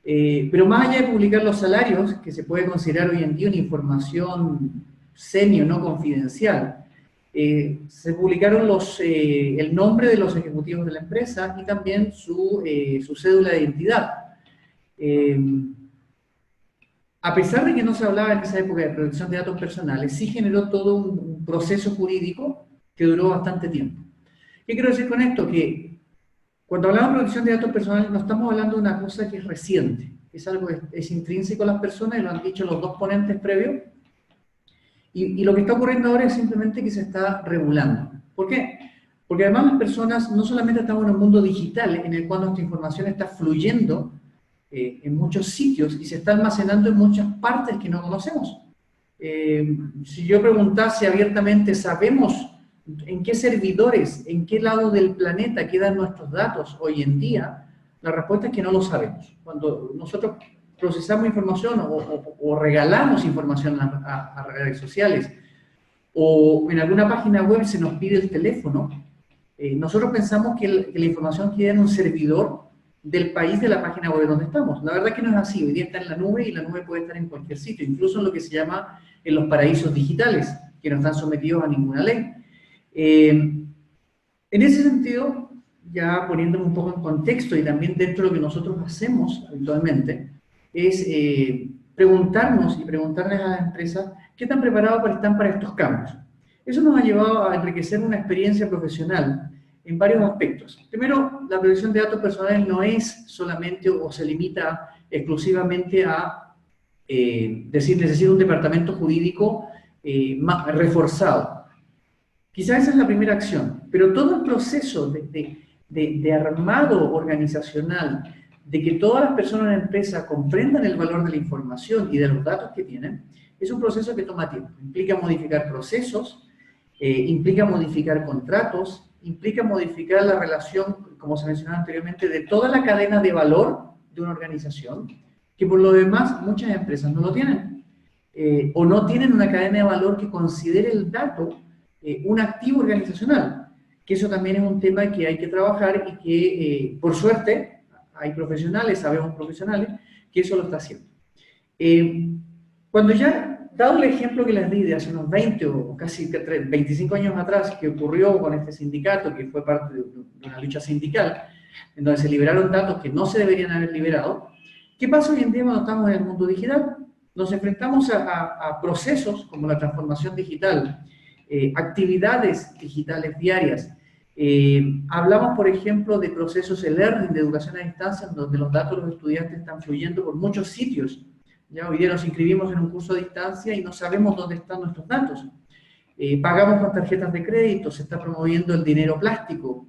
Pero más allá de publicar los salarios, que se puede considerar hoy en día una información semi o no confidencial, se publicaron el nombre de los ejecutivos de la empresa y también su cédula de identidad. A pesar de que no se hablaba en esa época de protección de datos personales, sí generó todo un proceso jurídico que duró bastante tiempo. ¿Qué quiero decir con esto? Que cuando hablamos de protección de datos personales no estamos hablando de una cosa que es reciente, es algo que es intrínseco a las personas y lo han dicho los 2 ponentes previos. Y lo que está ocurriendo ahora es simplemente que se está regulando. ¿Por qué? Porque además las personas no solamente estamos en un mundo digital en el cual nuestra información está fluyendo en muchos sitios y se está almacenando en muchas partes que no conocemos. Si yo preguntase abiertamente, ¿sabemos en qué servidores, en qué lado del planeta quedan nuestros datos hoy en día? La respuesta es que no lo sabemos. Cuando nosotros procesamos información o regalamos información a redes sociales o en alguna página web se nos pide el teléfono, nosotros pensamos que la información queda en un servidor del país de la página web donde estamos. La verdad es que no es así. Hoy día está en la nube y la nube puede estar en cualquier sitio, incluso en lo que se llama en los paraísos digitales, que no están sometidos a ninguna ley. En ese sentido, ya poniéndome un poco en contexto y también dentro de lo que nosotros hacemos habitualmente, es preguntarnos y preguntarles a las empresas qué tan preparados están para estos cambios. Eso nos ha llevado a enriquecer una experiencia profesional en varios aspectos. Primero, la protección de datos personales no es solamente o se limita exclusivamente a decir necesito un departamento jurídico más reforzado. Quizás esa es la primera acción, pero todo el proceso de armado organizacional, de que todas las personas en la empresa comprendan el valor de la información y de los datos que tienen, es un proceso que toma tiempo. Implica modificar procesos, implica modificar contratos, implica modificar la relación, como se mencionaba anteriormente, de toda la cadena de valor de una organización, que por lo demás muchas empresas no lo tienen, o no tienen una cadena de valor que considere el dato un activo organizacional. que eso también es un tema que hay que trabajar y que, por suerte, hay profesionales, sabemos profesionales, que eso lo está haciendo. Cuando ya, dado el ejemplo que les di de hace unos 20 o casi 25 años atrás, que ocurrió con este sindicato, que fue parte de una lucha sindical, en donde se liberaron datos que no se deberían haber liberado, ¿qué pasa hoy en día cuando estamos en el mundo digital? Nos enfrentamos a procesos como la transformación digital, actividades digitales diarias. Hablamos, por ejemplo, de procesos de learning, de educación a distancia, donde los datos de los estudiantes están fluyendo por muchos sitios. Ya hoy día nos inscribimos en un curso a distancia y no sabemos dónde están nuestros datos. Pagamos con tarjetas de crédito, se está promoviendo el dinero plástico.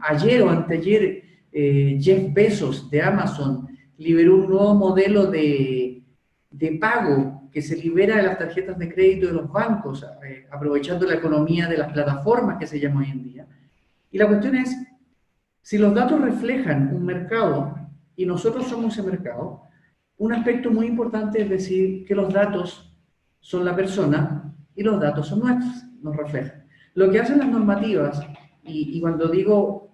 Ayer o anteayer, Jeff Bezos de Amazon liberó un nuevo modelo de pago que se libera de las tarjetas de crédito de los bancos, aprovechando la economía de las plataformas que se llama hoy en día. Y la cuestión es, si los datos reflejan un mercado y nosotros somos ese mercado, un aspecto muy importante es decir que los datos son la persona y los datos son nuestros, nos reflejan. Lo que hacen las normativas, y cuando digo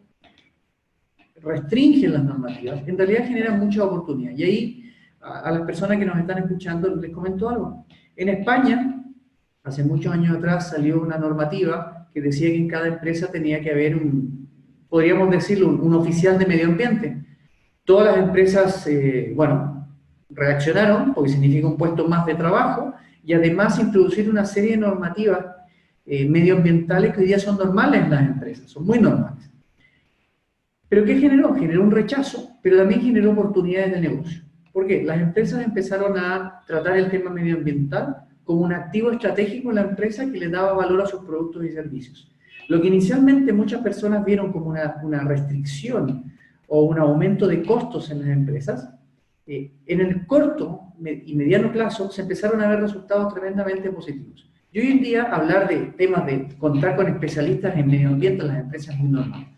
restringen las normativas, en realidad generan mucha oportunidad. Y ahí, a las personas que nos están escuchando, les comento algo. En España, hace muchos años atrás, salió una normativa que decía que en cada empresa tenía que haber podríamos decirlo, un oficial de medio ambiente. Todas las empresas, reaccionaron, porque significa un puesto más de trabajo, y además introducir una serie de normativas medioambientales que hoy día son normales en las empresas, son muy normales. ¿Pero qué generó? Generó un rechazo, pero también generó oportunidades de negocio. ¿Por qué? Las empresas empezaron a tratar el tema medioambiental como un activo estratégico en la empresa que le daba valor a sus productos y servicios. Lo que inicialmente muchas personas vieron como una restricción o un aumento de costos en las empresas, en el corto y mediano plazo se empezaron a ver resultados tremendamente positivos. Y hoy en día hablar de temas de contar con especialistas en medio ambiente en las empresas es muy normal.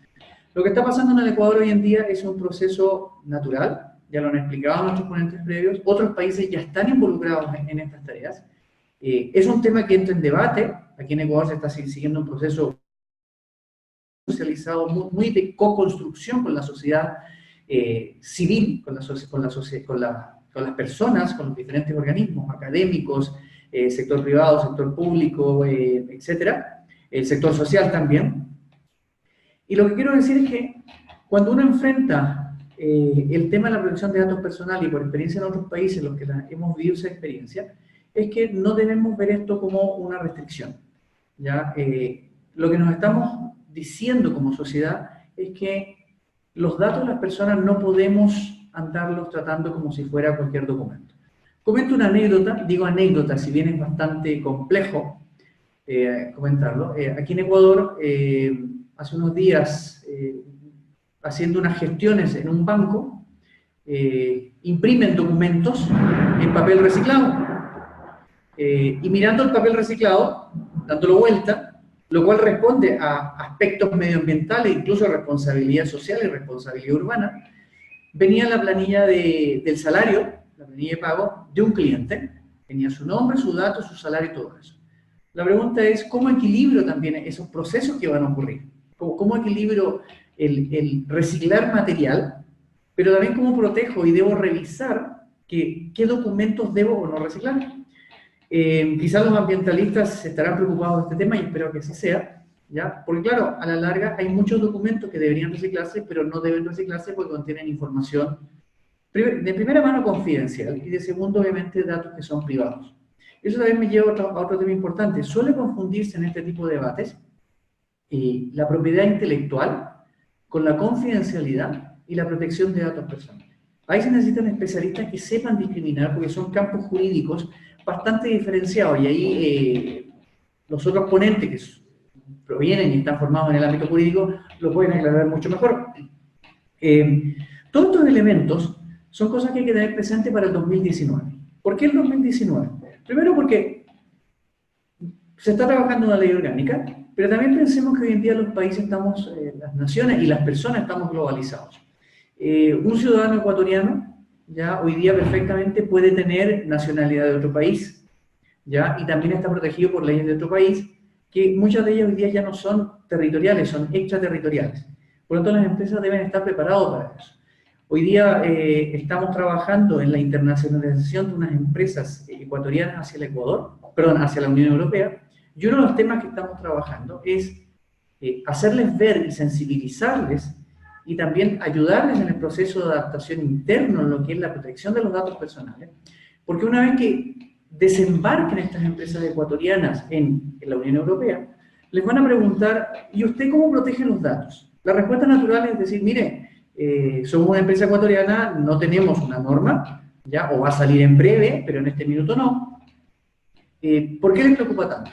Lo que está pasando en el Ecuador hoy en día es un proceso natural, ya lo han explicado nuestros ponentes previos, otros países ya están involucrados en estas tareas. Es un tema que entra en debate, aquí en Ecuador se está siguiendo un proceso socializado muy de co-construcción con la sociedad civil, con las personas, con los diferentes organismos académicos, sector privado, sector público, etcétera, el sector social también. Y lo que quiero decir es que cuando uno enfrenta el tema de la protección de datos personales, y por experiencia en otros países en los que hemos vivido esa experiencia, es que no debemos ver esto como una restricción. ¿Ya? Lo que nos estamos diciendo como sociedad es que los datos de las personas no podemos andarlos tratando como si fuera cualquier documento. Comento una anécdota, digo anécdota, si bien es bastante complejo comentarlo. Aquí en Ecuador, hace unos días, haciendo unas gestiones en un banco, imprimen documentos en papel reciclado. Y mirando el papel reciclado, dándolo vuelta, lo cual responde a aspectos medioambientales, incluso responsabilidad social y responsabilidad urbana, venía la planilla del salario, la planilla de pago de un cliente, tenía su nombre, su dato, su salario y todo eso. La pregunta es, ¿cómo equilibro también esos procesos que van a ocurrir? ¿Cómo equilibro el reciclar material, pero también cómo protejo y debo revisar qué documentos debo o no reciclar? Quizás los ambientalistas estarán preocupados de este tema y espero que así sea, ¿ya? Porque claro, a la larga hay muchos documentos que deberían reciclarse, pero no deben reciclarse porque contienen información de primera mano confidencial y de segundo, obviamente, datos que son privados. Eso también me lleva a otro tema importante. Suele confundirse en este tipo de debates la propiedad intelectual con la confidencialidad y la protección de datos personales. Ahí se necesitan especialistas que sepan discriminar porque son campos jurídicos bastante diferenciados y ahí los otros ponentes que provienen y están formados en el ámbito jurídico lo pueden aclarar mucho mejor. Todos estos elementos son cosas que hay que tener presente para el 2019. ¿Por qué el 2019? Primero porque se está trabajando una ley orgánica, pero también pensemos que hoy en día los países estamos, las naciones y las personas estamos globalizados. Un ciudadano ecuatoriano ya hoy día perfectamente puede tener nacionalidad de otro país, ¿ya? Y también está protegido por leyes de otro país, que muchas de ellas hoy día ya no son territoriales, son extraterritoriales. Por lo tanto, las empresas deben estar preparadas para eso. Hoy día estamos trabajando en la internacionalización de unas empresas ecuatorianas hacia el Ecuador, perdón, hacia la Unión Europea, y uno de los temas que estamos trabajando es hacerles ver y sensibilizarles y también ayudarles en el proceso de adaptación interno en lo que es la protección de los datos personales, porque una vez que desembarquen estas empresas ecuatorianas en la Unión Europea, les van a preguntar, ¿y usted cómo protege los datos? La respuesta natural es decir, mire, somos una empresa ecuatoriana, no tenemos una norma, ¿ya? O va a salir en breve, pero en este minuto no. ¿Por qué les preocupa tanto?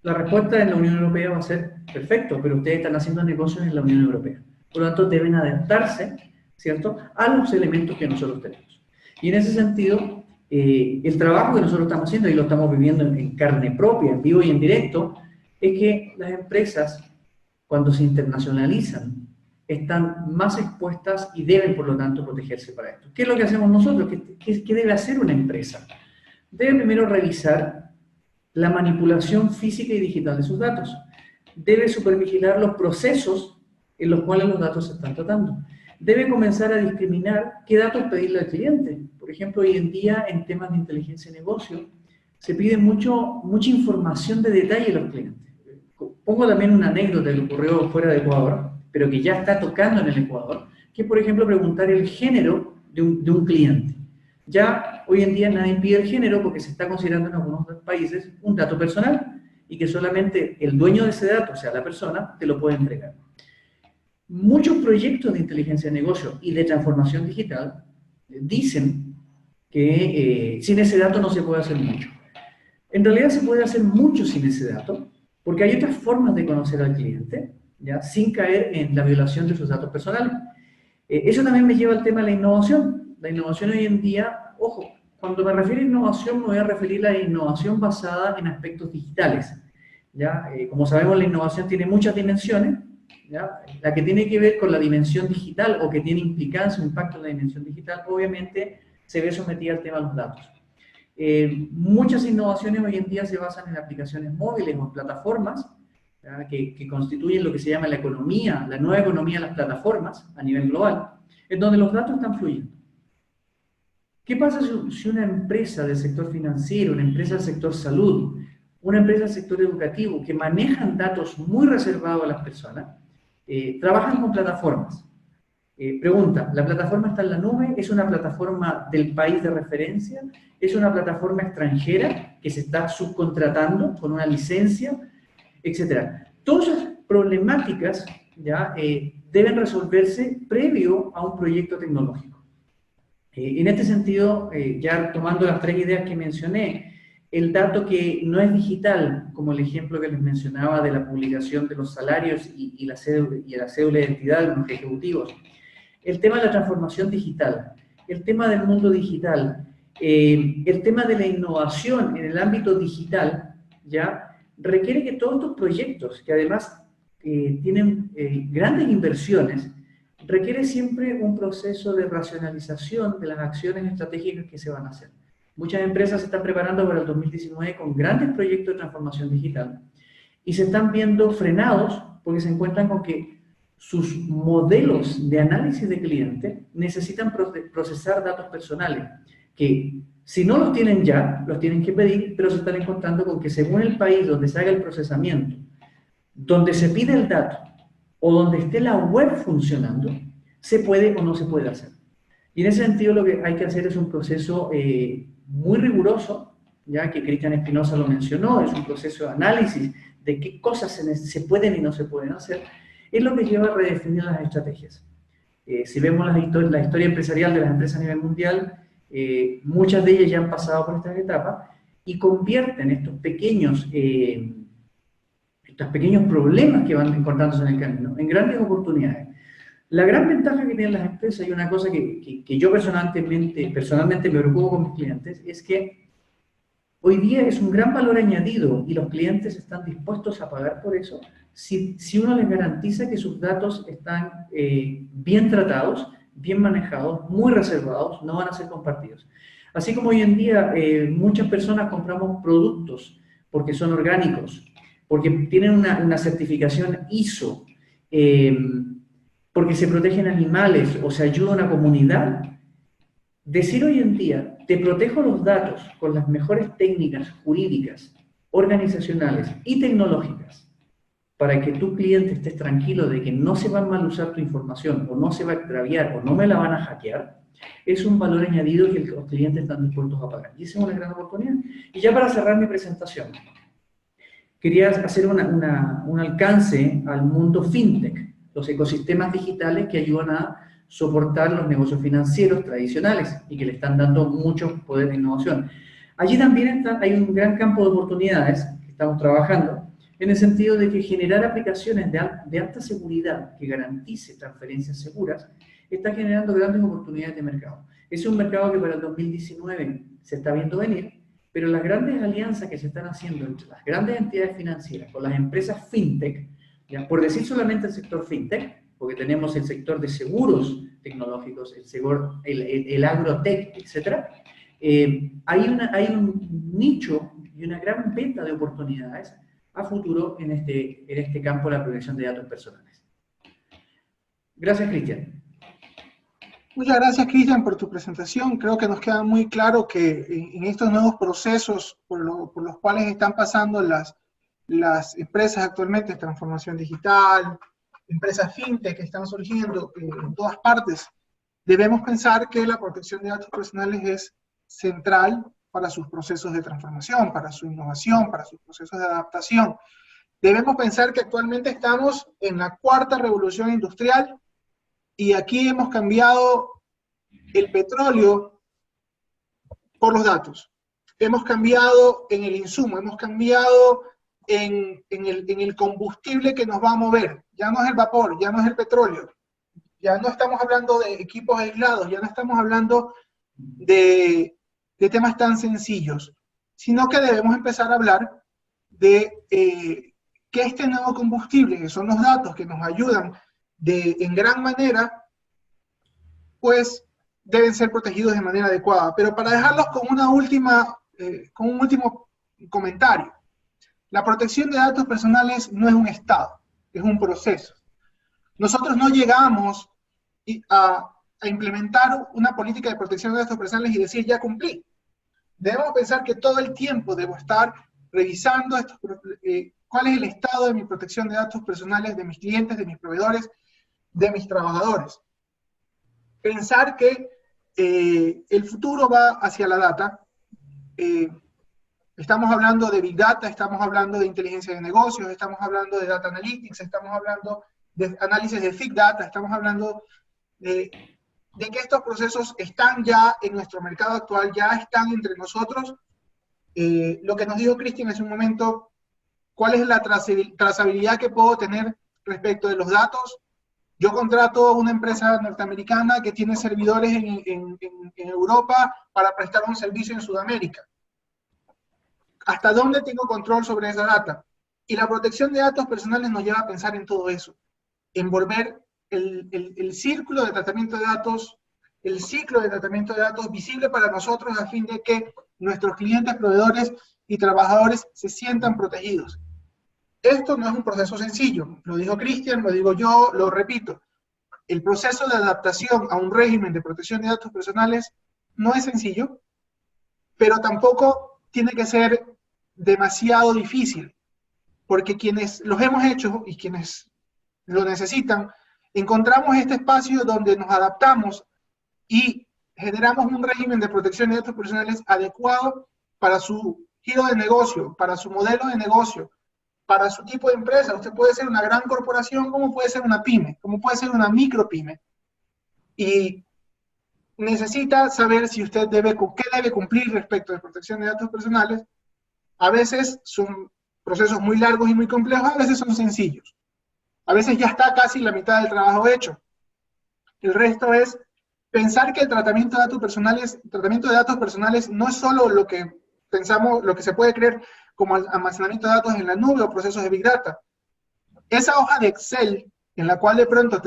La respuesta en la Unión Europea va a ser, perfecto, pero ustedes están haciendo negocios en la Unión Europea. Por lo tanto, deben adaptarse, ¿cierto?, a los elementos que nosotros tenemos. Y en ese sentido, el trabajo que nosotros estamos haciendo, y lo estamos viviendo en carne propia, en vivo y en directo, es que las empresas, cuando se internacionalizan, están más expuestas y deben, por lo tanto, protegerse para esto. ¿Qué es lo que hacemos nosotros? ¿Qué debe hacer una empresa? Debe primero revisar la manipulación física y digital de sus datos. Debe supervigilar los procesos en los cuales los datos se están tratando. Debe comenzar a discriminar qué datos pedirle al cliente. Por ejemplo, hoy en día, en temas de inteligencia de negocio, se pide mucha información de detalle a los clientes. Pongo también una anécdota que ocurrió fuera de Ecuador, pero que ya está tocando en el Ecuador, que es, por ejemplo, preguntar el género de un cliente. Ya hoy en día nadie pide el género porque se está considerando en algunos países un dato personal y que solamente el dueño de ese dato, o sea, la persona, te lo puede entregar. Muchos proyectos de inteligencia de negocio y de transformación digital dicen que sin ese dato no se puede hacer mucho. En realidad se puede hacer mucho sin ese dato, porque hay otras formas de conocer al cliente, ¿ya?, sin caer en la violación de sus datos personales. Eso también me lleva al tema de la innovación. La innovación hoy en día, ojo, cuando me refiero a innovación me voy a referir a la innovación basada en aspectos digitales, ¿ya? Como sabemos, la innovación tiene muchas dimensiones, ¿ya? La que tiene que ver con la dimensión digital o que tiene implicancia, impacto en la dimensión digital, obviamente se ve sometida al tema de los datos. Muchas innovaciones hoy en día se basan en aplicaciones móviles o en plataformas, que constituyen lo que se llama la economía, la nueva economía de las plataformas a nivel global, en donde los datos están fluyendo. ¿Qué pasa si una empresa del sector financiero, una empresa del sector salud, una empresa del sector educativo, que manejan datos muy reservados a las personas, trabajan con plataformas? Pregunta, ¿la plataforma está en la nube? ¿Es una plataforma del país de referencia? ¿Es una plataforma extranjera que se está subcontratando con una licencia? Etcétera. Todas esas problemáticas ya deben resolverse previo a un proyecto tecnológico. En este sentido, ya tomando las tres ideas que mencioné, el dato que no es digital, como el ejemplo que les mencionaba de la publicación de los salarios y la cédula de identidad de los ejecutivos, el tema de la transformación digital, el tema del mundo digital, el tema de la innovación en el ámbito digital, ya requiere que todos estos proyectos, que además tienen grandes inversiones, requiere siempre un proceso de racionalización de las acciones estratégicas que se van a hacer. Muchas empresas se están preparando para el 2019 con grandes proyectos de transformación digital y se están viendo frenados porque se encuentran con que sus modelos de análisis de cliente necesitan procesar datos personales que, si no los tienen ya, los tienen que pedir, pero se están encontrando con que según el país donde se haga el procesamiento, donde se pide el dato o donde esté la web funcionando, se puede o no se puede hacer. Y en ese sentido lo que hay que hacer es un proceso muy riguroso, ya que Cristian Espinosa lo mencionó, es un proceso de análisis de qué cosas se pueden y no se pueden hacer, es lo que lleva a redefinir las estrategias. Si vemos la historia empresarial de las empresas a nivel mundial, muchas de ellas ya han pasado por estas etapas y convierten estos pequeños problemas que van encontrándose en el camino en grandes oportunidades. La gran ventaja que tienen las empresas, y una cosa que yo personalmente me preocupo con mis clientes, es que hoy día es un gran valor añadido y los clientes están dispuestos a pagar por eso si uno les garantiza que sus datos están bien tratados, bien manejados, muy reservados, no van a ser compartidos. Así como hoy en día muchas personas compramos productos porque son orgánicos, porque tienen una certificación ISO, porque se protegen animales o se ayuda a una comunidad. Decir hoy en día, te protejo los datos con las mejores técnicas jurídicas, organizacionales y tecnológicas, para que tu cliente estés tranquilo de que no se va a mal usar tu información, o no se va a extraviar, o no me la van a hackear, es un valor añadido que los clientes están dispuestos a pagar. Y esa es una gran oportunidad. Y ya para cerrar mi presentación, quería hacer un alcance al mundo fintech, los ecosistemas digitales que ayudan a soportar los negocios financieros tradicionales y que le están dando mucho poder de innovación. Allí también hay un gran campo de oportunidades que estamos trabajando, en el sentido de que generar aplicaciones de alta seguridad que garantice transferencias seguras está generando grandes oportunidades de mercado. Es un mercado que para el 2019 se está viendo venir, pero las grandes alianzas que se están haciendo entre las grandes entidades financieras con las empresas fintech, ya, por decir solamente el sector fintech, porque tenemos el sector de seguros tecnológicos, el agrotech, etc., hay un nicho y una gran venta de oportunidades a futuro en este campo de la protección de datos personales. Gracias, Cristian. Muchas gracias, Cristian, por tu presentación. Creo que nos queda muy claro que en estos nuevos procesos por los cuales están pasando las empresas actualmente, transformación digital, empresas fintech que están surgiendo en todas partes, debemos pensar que la protección de datos personales es central para sus procesos de transformación, para su innovación, para sus procesos de adaptación. Debemos pensar que actualmente estamos en la cuarta revolución industrial y aquí hemos cambiado el petróleo por los datos. Hemos cambiado en el insumo, hemos cambiado en el combustible que nos va a mover. Ya no es el vapor, ya no es el petróleo. Ya no estamos hablando de equipos aislados, ya no estamos hablando de temas tan sencillos, sino que debemos empezar a hablar de que este nuevo combustible, que son los datos que nos ayudan en gran manera, pues deben ser protegidos de manera adecuada. Pero para dejarlos con con un último comentario, la protección de datos personales no es un estado, es un proceso. Nosotros no llegamos a implementar una política de protección de datos personales y decir, ya cumplí. Debemos pensar que todo el tiempo debo estar revisando cuál es el estado de mi protección de datos personales de mis clientes, de mis proveedores, de mis trabajadores. Pensar que el futuro va hacia la data. Estamos hablando de Big Data, estamos hablando de inteligencia de negocios, estamos hablando de Data Analytics, estamos hablando de análisis de Big Data, estamos hablando de que estos procesos están ya en nuestro mercado actual, ya están entre nosotros. Lo que nos dijo Cristian hace un momento, ¿cuál es la trazabilidad que puedo tener respecto de los datos? Yo contrato una empresa norteamericana que tiene servidores en Europa para prestar un servicio en Sudamérica. ¿Hasta dónde tengo control sobre esa data? Y la protección de datos personales nos lleva a pensar en todo eso, en volver el círculo de tratamiento de datos, el ciclo de tratamiento de datos visible para nosotros a fin de que nuestros clientes, proveedores y trabajadores se sientan protegidos. Esto no es un proceso sencillo, lo dijo Cristian, lo digo yo, lo repito. El proceso de adaptación a un régimen de protección de datos personales no es sencillo, pero tampoco tiene que ser demasiado difícil, porque quienes los hemos hecho y quienes lo necesitan, encontramos este espacio donde nos adaptamos y generamos un régimen de protección de datos personales adecuado para su giro de negocio, para su modelo de negocio, para su tipo de empresa. Usted puede ser una gran corporación, como puede ser una pyme, como puede ser una micropyme. Y necesita saber si usted qué debe cumplir respecto de protección de datos personales. A veces son procesos muy largos y muy complejos, a veces son sencillos. A veces ya está casi la mitad del trabajo hecho. El resto es pensar que el tratamiento de datos personales no es solo lo que pensamos, lo que se puede creer como almacenamiento de datos en la nube o procesos de Big Data. Esa hoja de Excel en la cual de pronto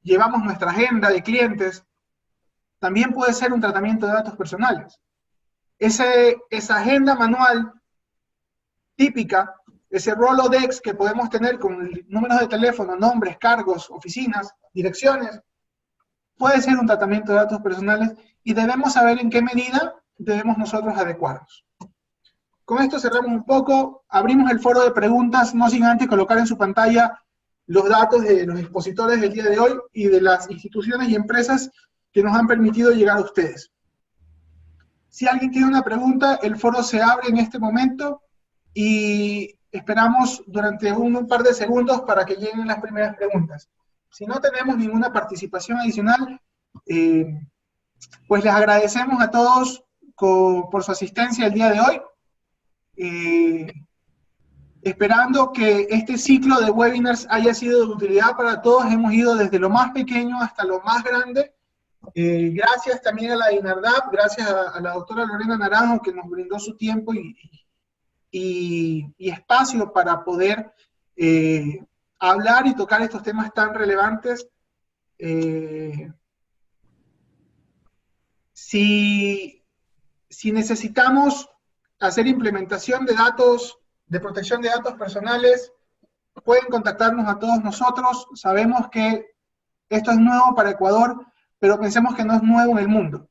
llevamos nuestra agenda de clientes, también puede ser un tratamiento de datos personales. Esa agenda manual típica ese Rolodex que podemos tener con números de teléfono, nombres, cargos, oficinas, direcciones, puede ser un tratamiento de datos personales y debemos saber en qué medida debemos nosotros adecuarnos. Con esto cerramos un poco, abrimos el foro de preguntas, no sin antes colocar en su pantalla los datos de los expositores del día de hoy y de las instituciones y empresas que nos han permitido llegar a ustedes. Si alguien tiene una pregunta, el foro se abre en este momento y esperamos durante un par de segundos para que lleguen las primeras preguntas. Si no tenemos ninguna participación adicional, pues les agradecemos a todos por su asistencia el día de hoy. Esperando que este ciclo de webinars haya sido de utilidad para todos. Hemos ido desde lo más pequeño hasta lo más grande. Gracias también a la INARDAP, gracias a la doctora Lorena Naranjo que nos brindó su tiempo y espacio para poder hablar y tocar estos temas tan relevantes. Si necesitamos hacer implementación de datos, de protección de datos personales, pueden contactarnos a todos nosotros. Sabemos que esto es nuevo para Ecuador, pero pensemos que no es nuevo en el mundo.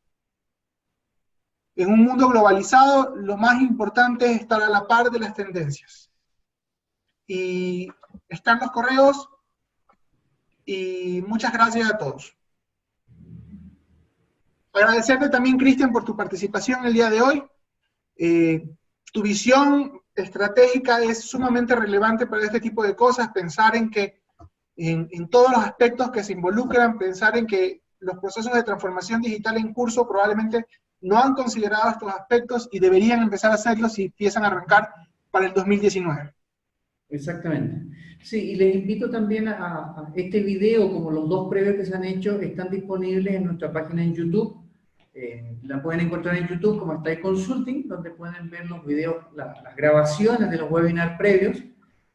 En un mundo globalizado, lo más importante es estar a la par de las tendencias. Y están los correos, y muchas gracias a todos. Agradecerte también, Cristian, por tu participación el día de hoy. Tu visión estratégica es sumamente relevante para este tipo de cosas, pensar en que en todos los aspectos que se involucran, pensar en que los procesos de transformación digital en curso probablemente no han considerado estos aspectos y deberían empezar a hacerlo si empiezan a arrancar para el 2019. Exactamente. Sí, y les invito también a este video, como los dos previos que se han hecho, están disponibles en nuestra página en YouTube. La pueden encontrar en YouTube como Style Consulting, donde pueden ver los videos, las grabaciones de los webinars previos,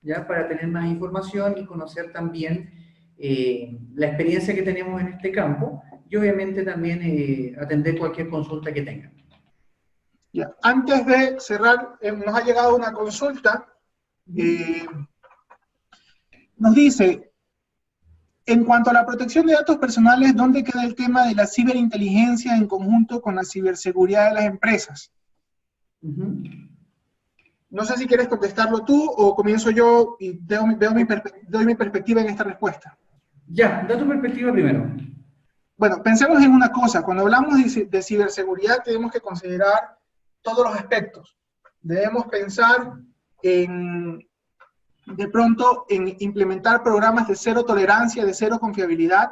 ya para tener más información y conocer también la experiencia que tenemos en este campo y obviamente también atender cualquier consulta que tengan. Ya. Antes de cerrar, nos ha llegado una consulta. Nos dice, en cuanto a la protección de datos personales, ¿dónde queda el tema de la ciberinteligencia en conjunto con la ciberseguridad de las empresas? No sé si quieres contestarlo tú o comienzo yo y doy mi perspectiva en esta respuesta. Ya, da tu perspectiva primero. Bueno, pensemos en una cosa. Cuando hablamos de ciberseguridad tenemos que considerar todos los aspectos. Debemos pensar de pronto en implementar programas de cero tolerancia, de cero confiabilidad.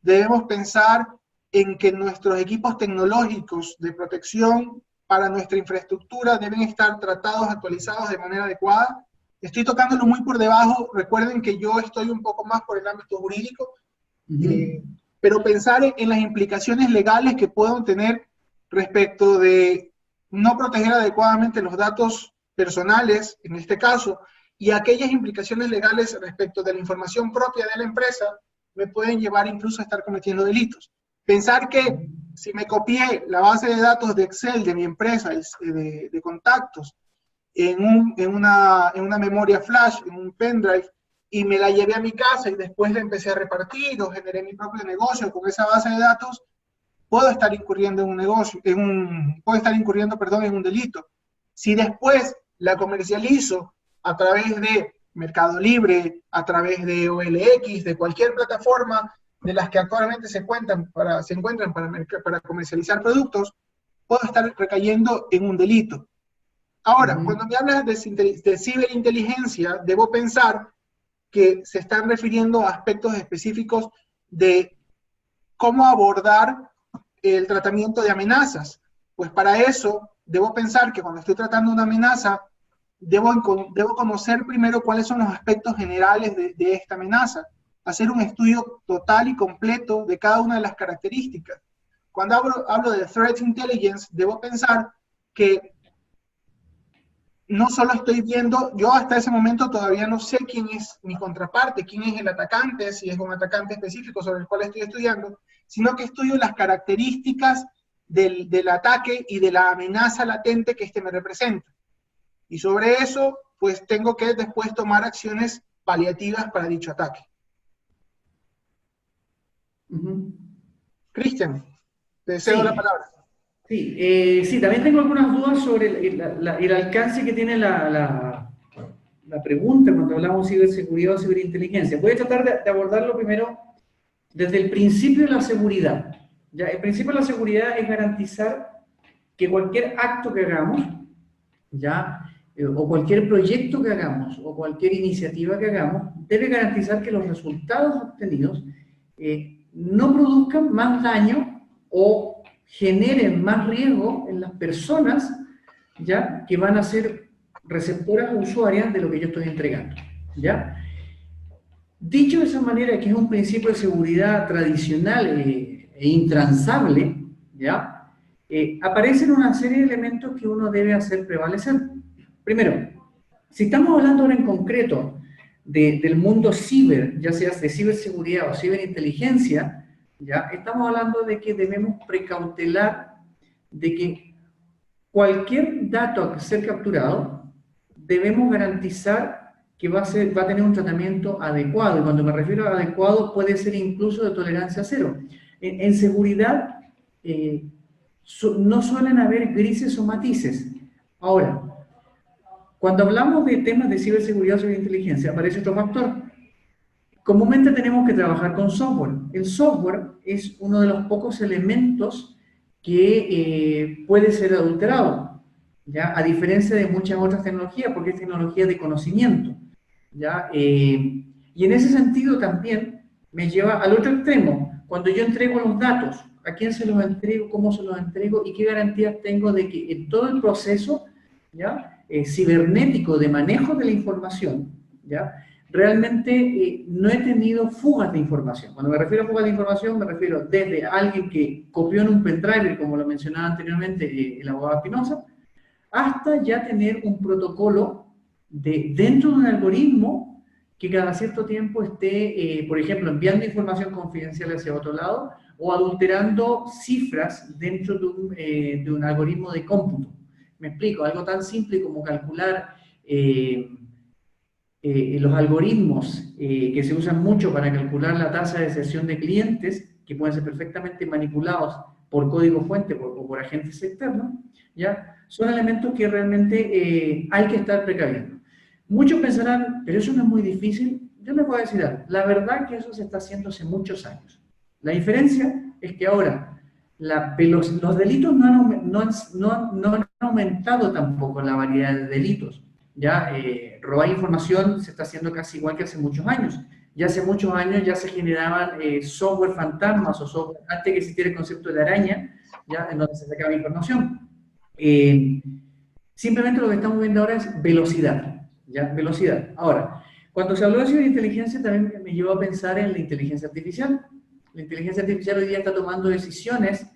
Debemos pensar en que nuestros equipos tecnológicos de protección para nuestra infraestructura deben estar tratados, actualizados de manera adecuada. Estoy tocándolo muy por debajo, recuerden que yo estoy un poco más por el ámbito jurídico, pero pensar en las implicaciones legales que puedan tener respecto de no proteger adecuadamente los datos personales, en este caso, y aquellas implicaciones legales respecto de la información propia de la empresa, me pueden llevar incluso a estar cometiendo delitos. Pensar que si me copié la base de datos de Excel de mi empresa, de contactos, en una memoria flash, en un pendrive, y me la llevé a mi casa y después la empecé a repartir o generé mi propio negocio con esa base de datos, puedo estar incurriendo en un delito. Si después la comercializo a través de Mercado Libre, a través de OLX, de cualquier plataforma de las que actualmente se encuentran para comercializar productos, puedo estar recayendo en un delito. Ahora, cuando me hablas de ciberinteligencia, debo pensar que se están refiriendo a aspectos específicos de cómo abordar el tratamiento de amenazas. Pues para eso, debo pensar que cuando estoy tratando una amenaza, debo conocer primero cuáles son los aspectos generales de esta amenaza, hacer un estudio total y completo de cada una de las características. Cuando hablo de Threat Intelligence, debo pensar que no solo estoy viendo, yo hasta ese momento todavía no sé quién es mi contraparte, quién es el atacante, si es un atacante específico sobre el cual estoy estudiando, sino que estudio las características del ataque y de la amenaza latente que me representa. Y sobre eso, pues tengo que después tomar acciones paliativas para dicho ataque. Cristian, te cedo la palabra. Sí, sí, también tengo algunas dudas sobre el alcance que tiene la pregunta cuando hablamos de ciberseguridad o ciberinteligencia. Voy a tratar de abordarlo primero desde el principio de la seguridad. ¿Ya? El principio de la seguridad es garantizar que cualquier acto que hagamos, ¿ya? O cualquier proyecto que hagamos, o cualquier iniciativa que hagamos, debe garantizar que los resultados obtenidos no produzcan más daño o generen más riesgo en las personas, ¿ya? Que van a ser receptoras o usuarias de lo que yo estoy entregando, ¿ya? Dicho de esa manera, que es un principio de seguridad tradicional e intransable, ¿ya? Aparecen una serie de elementos que uno debe hacer prevalecer. Primero, si estamos hablando ahora en concreto del mundo ciber, ya sea de ciberseguridad o ciberinteligencia, ¿ya? Estamos hablando de que debemos precautelar de que cualquier dato a ser capturado, debemos garantizar que va a tener un tratamiento adecuado. Y cuando me refiero a adecuado, puede ser incluso de tolerancia cero. En seguridad no suelen haber grises o matices. Ahora, cuando hablamos de temas de ciberseguridad o ciberinteligencia, aparece otro factor. Comúnmente tenemos que trabajar con software. El software es uno de los pocos elementos que puede ser adulterado, ¿ya? A diferencia de muchas otras tecnologías, porque es tecnología de conocimiento, ¿ya? Y en ese sentido también me lleva al otro extremo. Cuando yo entrego los datos, ¿a quién se los entrego? ¿Cómo se los entrego? ¿Y qué garantías tengo de que en todo el proceso, ¿ya? Cibernético de manejo de la información, ¿ya? Realmente no he tenido fugas de información. Cuando me refiero a fugas de información, me refiero desde alguien que copió en un pendrive, como lo mencionaba anteriormente el abogado Espinosa, hasta ya tener un protocolo dentro de un algoritmo que cada cierto tiempo esté, por ejemplo, enviando información confidencial hacia otro lado o adulterando cifras dentro de un algoritmo de cómputo. Me explico, algo tan simple como calcular los algoritmos que se usan mucho para calcular la tasa de deserción de clientes, que pueden ser perfectamente manipulados por código fuente o por agentes externos, ¿ya? Son elementos que realmente hay que estar precaviendo. Muchos pensarán, pero eso no es muy difícil. Yo les voy a decir algo, la verdad es que eso se está haciendo hace muchos años. La diferencia es que ahora los delitos no han aumentado tampoco la variedad de delitos. Ya robar información se está haciendo casi igual que hace muchos años. Ya hace muchos años ya se generaban software fantasmas o software, antes que existiera el concepto de araña, ya en donde se sacaba información. Simplemente lo que estamos viendo ahora es velocidad, ¿ya? Velocidad. Ahora, cuando se habló de ciberinteligencia también me llevó a pensar en la inteligencia artificial. La inteligencia artificial hoy día está tomando decisiones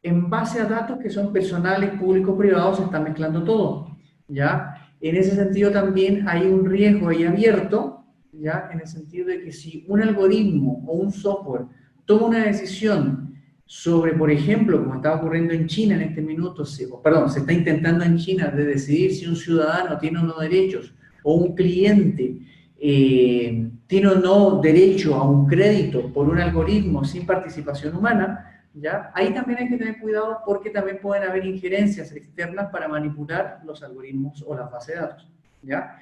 en base a datos que son personales, públicos, privados, se está mezclando todo, ¿ya? En ese sentido también hay un riesgo ahí abierto, ¿ya? En el sentido de que si un algoritmo o un software toma una decisión sobre, por ejemplo, como está ocurriendo en China en este minuto, se está intentando en China de decidir si un ciudadano tiene o no derechos, o un cliente tiene o no derecho a un crédito por un algoritmo sin participación humana, ¿ya? Ahí también hay que tener cuidado porque también pueden haber injerencias externas para manipular los algoritmos o las bases de datos, ¿ya?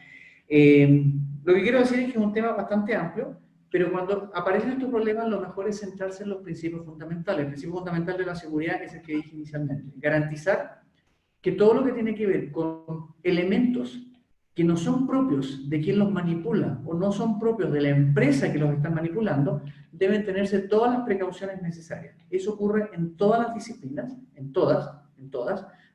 Lo que quiero decir es que es un tema bastante amplio, pero cuando aparecen estos problemas, lo mejor es centrarse en los principios fundamentales. El principio fundamental de la seguridad es el que dije inicialmente. Garantizar que todo lo que tiene que ver con elementos que no son propios de quien los manipula o no son propios de la empresa que los está manipulando, deben tenerse todas las precauciones necesarias. Eso ocurre en todas las disciplinas, en todas.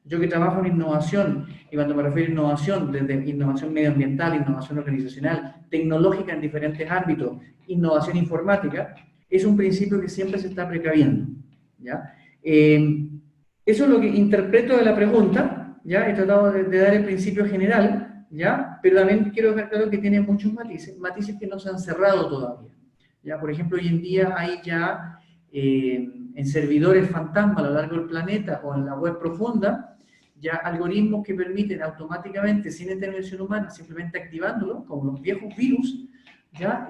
Yo que trabajo en innovación, y cuando me refiero a innovación, desde innovación medioambiental, innovación organizacional, tecnológica en diferentes ámbitos, innovación informática, es un principio que siempre se está precaviendo, ¿ya? Eso es lo que interpreto de la pregunta, ¿ya? He tratado de dar el principio general, ¿ya? Pero también quiero dejar claro que tiene muchos matices que no se han cerrado todavía, ¿ya? Por ejemplo, hoy en día hay ya en servidores fantasma a lo largo del planeta o en la web profunda, ya algoritmos que permiten automáticamente, sin intervención humana, simplemente activándolo, como los viejos virus, ¿ya?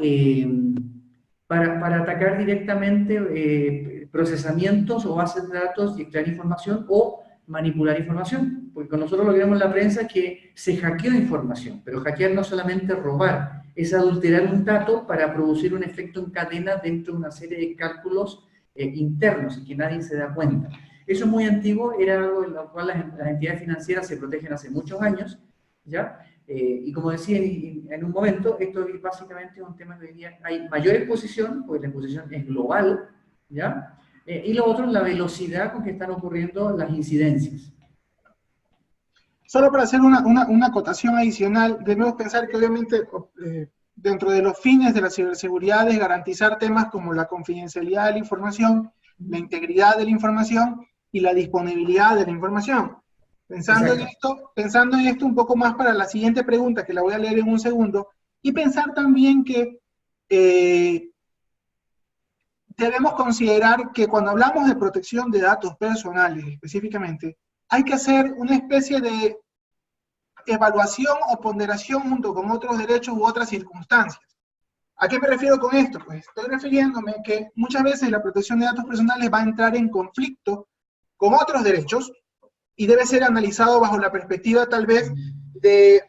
Para atacar directamente procesamientos o bases de datos y extraer información o manipular información. Porque con nosotros lo que vemos en la prensa es que se hackeó información, pero hackear no solamente robar, es adulterar un dato para producir un efecto en cadena dentro de una serie de cálculos internos y que nadie se da cuenta. Eso es muy antiguo, era algo en lo cual las entidades financieras se protegen hace muchos años, ¿ya? Y como decía en un momento, esto básicamente es un tema que hoy día hay mayor exposición, porque la exposición es global, ¿ya? Y lo otro es la velocidad con que están ocurriendo las incidencias. Solo para hacer una acotación adicional, debemos pensar que obviamente dentro de los fines de la ciberseguridad es garantizar temas como la confidencialidad de la información, la integridad de la información y la disponibilidad de la información. Pensando en esto un poco más para la siguiente pregunta, que la voy a leer en un segundo, y pensar también que debemos considerar que cuando hablamos de protección de datos personales específicamente, hay que hacer una especie de evaluación o ponderación junto con otros derechos u otras circunstancias. ¿A qué me refiero con esto? Pues estoy refiriéndome que muchas veces la protección de datos personales va a entrar en conflicto con otros derechos y debe ser analizado bajo la perspectiva tal vez de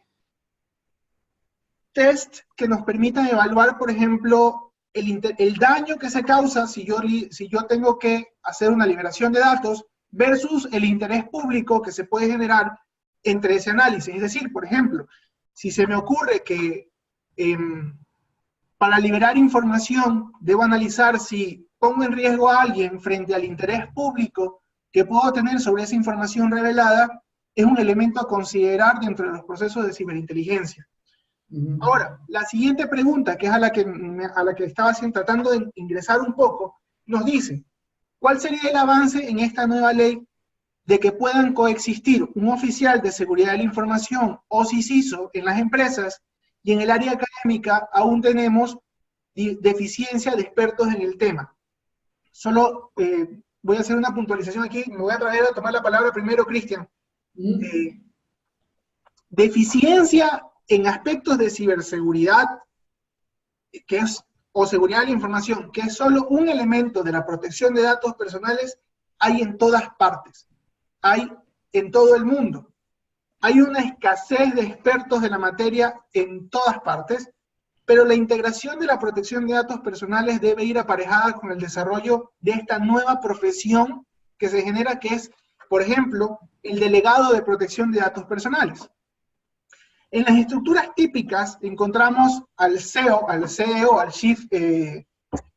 test que nos permitan evaluar, por ejemplo, el daño que se causa si yo tengo que hacer una liberación de datos versus el interés público que se puede generar entre ese análisis. Es decir, por ejemplo, si se me ocurre que para liberar información debo analizar si pongo en riesgo a alguien frente al interés público que puedo tener sobre esa información revelada, es un elemento a considerar dentro de los procesos de ciberinteligencia. Ahora, la siguiente pregunta, que es a la que estaba tratando de ingresar un poco, nos dice, ¿cuál sería el avance en esta nueva ley de que puedan coexistir un oficial de seguridad de la información o CISO en las empresas y en el área académica aún tenemos deficiencia de expertos en el tema? Solo voy a hacer una puntualización aquí, me voy a traer a tomar la palabra primero, Cristian. Deficiencia en aspectos de ciberseguridad, o seguridad de la información, que es solo un elemento de la protección de datos personales, hay en todas partes. Hay en todo el mundo. Hay una escasez de expertos de la materia en todas partes, pero la integración de la protección de datos personales debe ir aparejada con el desarrollo de esta nueva profesión que se genera, que es, por ejemplo, el delegado de protección de datos personales. En las estructuras típicas encontramos al CEO, al Chief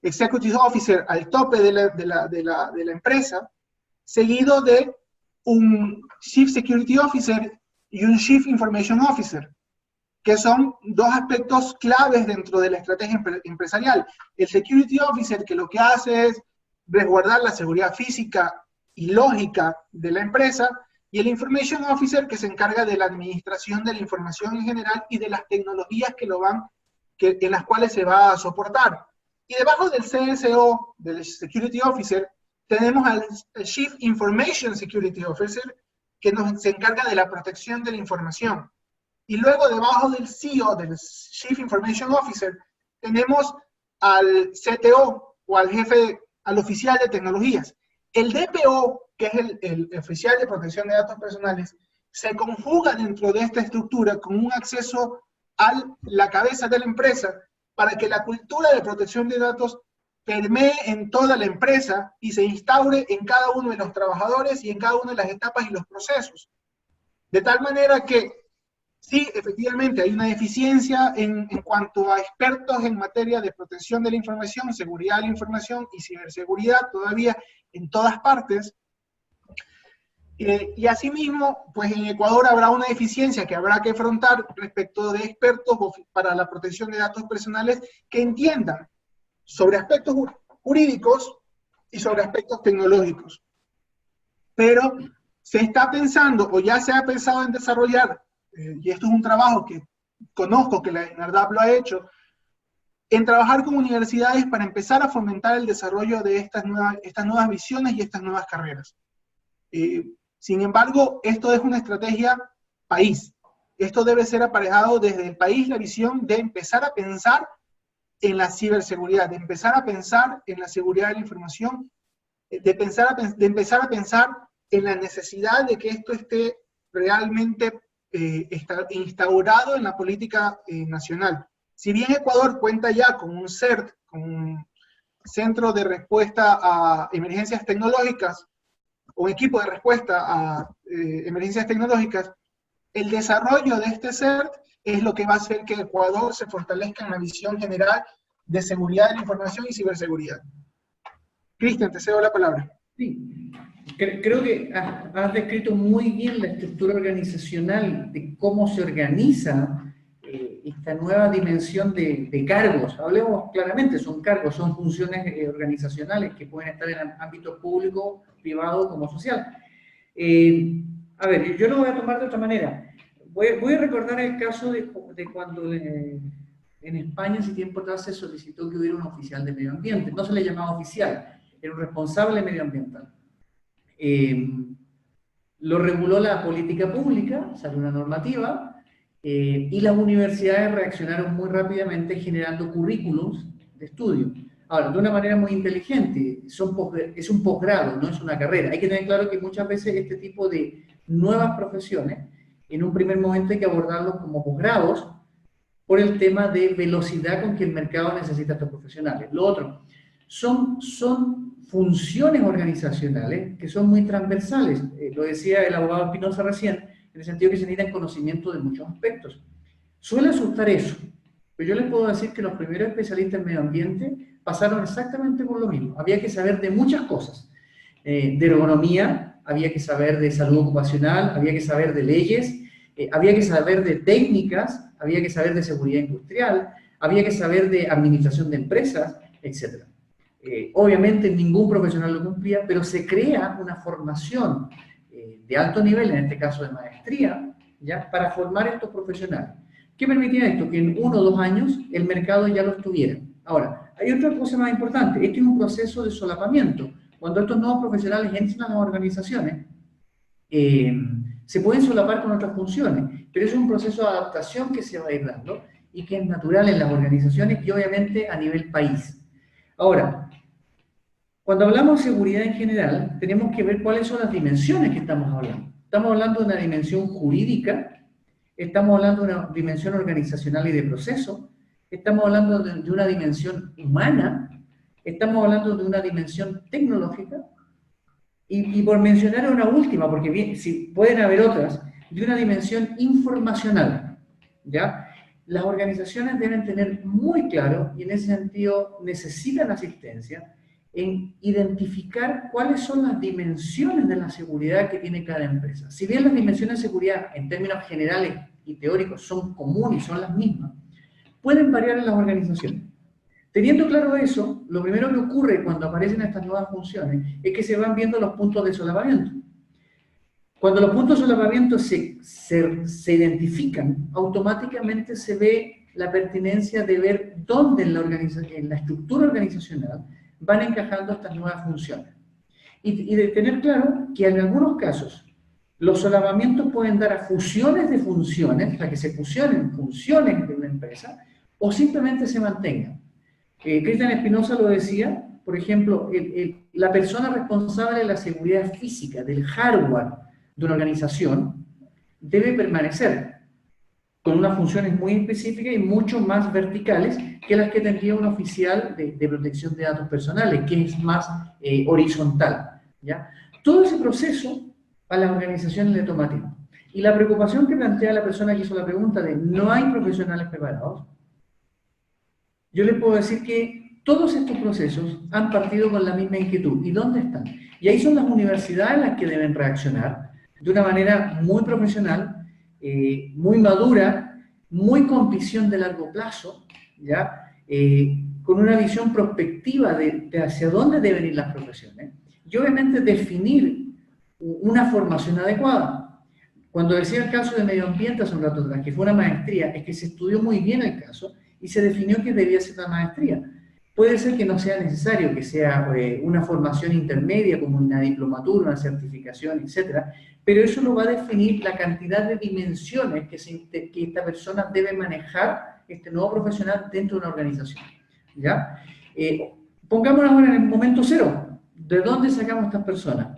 Executive Officer, al tope de la empresa, seguido de un Chief Security Officer y un Chief Information Officer, que son dos aspectos claves dentro de la estrategia empresarial. El Security Officer, que lo que hace es resguardar la seguridad física y lógica de la empresa, y el Information Officer, que se encarga de la administración de la información en general y de las tecnologías en las cuales se va a soportar. Y debajo del CSO, del Security Officer, tenemos al Chief Information Security Officer, que se encarga de la protección de la información. Y luego debajo del CEO, del Chief Information Officer, tenemos al CTO, o al oficial de tecnologías. El DPO, que es el oficial de protección de datos personales, se conjuga dentro de esta estructura con un acceso a la cabeza de la empresa para que la cultura de protección de datos permee en toda la empresa y se instaure en cada uno de los trabajadores y en cada una de las etapas y los procesos. De tal manera que, sí, efectivamente, hay una deficiencia en cuanto a expertos en materia de protección de la información, seguridad de la información y ciberseguridad todavía en todas partes. Y asimismo, pues en Ecuador habrá una deficiencia que habrá que afrontar respecto de expertos para la protección de datos personales que entiendan sobre aspectos jurídicos y sobre aspectos tecnológicos. Pero se está pensando, o ya se ha pensado en desarrollar, y esto es un trabajo que conozco que la NARDAP lo ha hecho, en trabajar con universidades para empezar a fomentar el desarrollo de estas nuevas visiones y estas nuevas carreras. Sin embargo, esto es una estrategia país. Esto debe ser aparejado desde el país, la visión de empezar a pensar en la ciberseguridad, de empezar a pensar en la seguridad de la información, de empezar a pensar en la necesidad de que esto esté realmente instaurado en la política nacional. Si bien Ecuador cuenta ya con un CERT, con un Centro de Respuesta a Emergencias Tecnológicas, o un equipo de respuesta a emergencias tecnológicas, el desarrollo de este CERT es lo que va a hacer que Ecuador se fortalezca en la visión general de seguridad de la información y ciberseguridad. Cristian, te cedo la palabra. Sí, creo que has descrito muy bien la estructura organizacional de cómo se organiza esta nueva dimensión de cargos. Hablemos claramente, son cargos, son funciones organizacionales que pueden estar en ámbito público, privado como social. A ver, yo lo voy a tomar de otra manera. Voy a recordar el caso de cuando en España, hace tiempo atrás, se solicitó que hubiera un oficial de medio ambiente. No se le llamaba oficial, era un responsable medioambiental. Lo reguló la política pública, salió una normativa, y las universidades reaccionaron muy rápidamente generando currículums de estudio. Ahora, de una manera muy inteligente, es un posgrado, no es una carrera. Hay que tener claro que muchas veces este tipo de nuevas profesiones, en un primer momento hay que abordarlos como posgrados, por el tema de velocidad con que el mercado necesita a estos profesionales. Lo otro, son funciones organizacionales que son muy transversales. Lo decía el abogado Espinosa recién, en el sentido que se necesitan conocimiento de muchos aspectos. Suele asustar eso, pero yo les puedo decir que los primeros especialistas en medio ambiente pasaron exactamente por lo mismo. Había que saber de muchas cosas, de ergonomía, había que saber de salud ocupacional, había que saber de leyes, había que saber de técnicas, había que saber de seguridad industrial, había que saber de administración de empresas, etc. Obviamente ningún profesional lo cumplía, pero se crea una formación de alto nivel, en este caso de maestría, ¿ya?, para formar estos profesionales. ¿Qué permitía esto? Que en 1 o 2 años el mercado ya los tuviera. Ahora, hay otra cosa más importante. Este es un proceso de solapamiento. Cuando estos nuevos profesionales entran a las organizaciones, se pueden solapar con otras funciones, pero es un proceso de adaptación que se va a ir dando y que es natural en las organizaciones y obviamente a nivel país. Ahora, cuando hablamos de seguridad en general, tenemos que ver cuáles son las dimensiones que estamos hablando. Estamos hablando de una dimensión jurídica, estamos hablando de una dimensión organizacional y de proceso, estamos hablando de una dimensión humana, estamos hablando de una dimensión tecnológica, y por mencionar una última, porque bien, si pueden haber otras, de una dimensión informacional, ¿ya? Las organizaciones deben tener muy claro, y en ese sentido necesitan asistencia, en identificar cuáles son las dimensiones de la seguridad que tiene cada empresa. Si bien las dimensiones de seguridad en términos generales y teóricos son comunes y son las mismas, pueden variar en las organizaciones. Teniendo claro eso, lo primero que ocurre cuando aparecen estas nuevas funciones es que se van viendo los puntos de solapamiento. Cuando los puntos de solapamiento se identifican, automáticamente se ve la pertinencia de ver dónde en la estructura organizacional van encajando estas nuevas funciones. Y de tener claro que en algunos casos los solapamientos pueden dar a fusiones de funciones, o sea, que se fusionen funciones de una empresa, o simplemente se mantengan. Cristian Espinosa lo decía, por ejemplo, la persona responsable de la seguridad física, del hardware de una organización, debe permanecer con unas funciones muy específicas y mucho más verticales que las que tendría un oficial de protección de datos personales, que es más horizontal, ¿ya? Todo ese proceso a las organizaciones le toma tiempo. Y la preocupación que plantea la persona que hizo la pregunta de no hay profesionales preparados, yo les puedo decir que todos estos procesos han partido con la misma inquietud. ¿Y dónde están? Y ahí son las universidades las que deben reaccionar de una manera muy profesional, muy madura, muy con visión de largo plazo, ¿ya? Con una visión prospectiva de hacia dónde deben ir las profesiones, y obviamente definir una formación adecuada. Cuando decía el caso de medio ambiente hace un rato atrás, que fue una maestría, es que se estudió muy bien el caso y se definió que debía ser una maestría. Puede ser que no sea necesario que sea una formación intermedia, como una diplomatura, una certificación, etcétera, pero eso lo va a definir la cantidad de dimensiones que esta persona debe manejar, este nuevo profesional, dentro de una organización, ¿ya? Pongámonos ahora en el momento cero. ¿De dónde sacamos estas personas?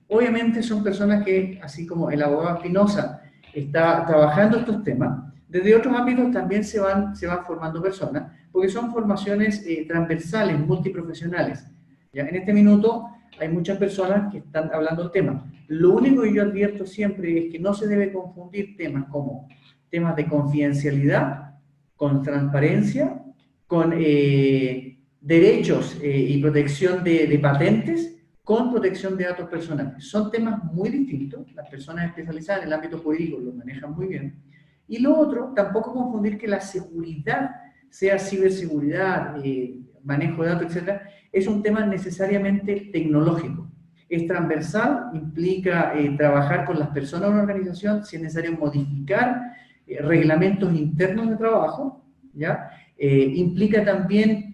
Obviamente son personas que, así como el abogado Espinosa está trabajando estos temas, desde otros ámbitos también se van formando personas, porque son formaciones transversales, multiprofesionales. ¿Ya? En este minuto hay muchas personas que están hablando del tema. Lo único que yo advierto siempre es que no se debe confundir temas como temas de confidencialidad, con transparencia, con derechos y protección de patentes, con protección de datos personales. Son temas muy distintos, las personas especializadas en el ámbito jurídico lo manejan muy bien. Y lo otro, tampoco confundir que la seguridad, sea ciberseguridad, manejo de datos, etc., es un tema necesariamente tecnológico. Es transversal, implica trabajar con las personas de una organización, si es necesario modificar reglamentos internos de trabajo, ¿ya? Implica también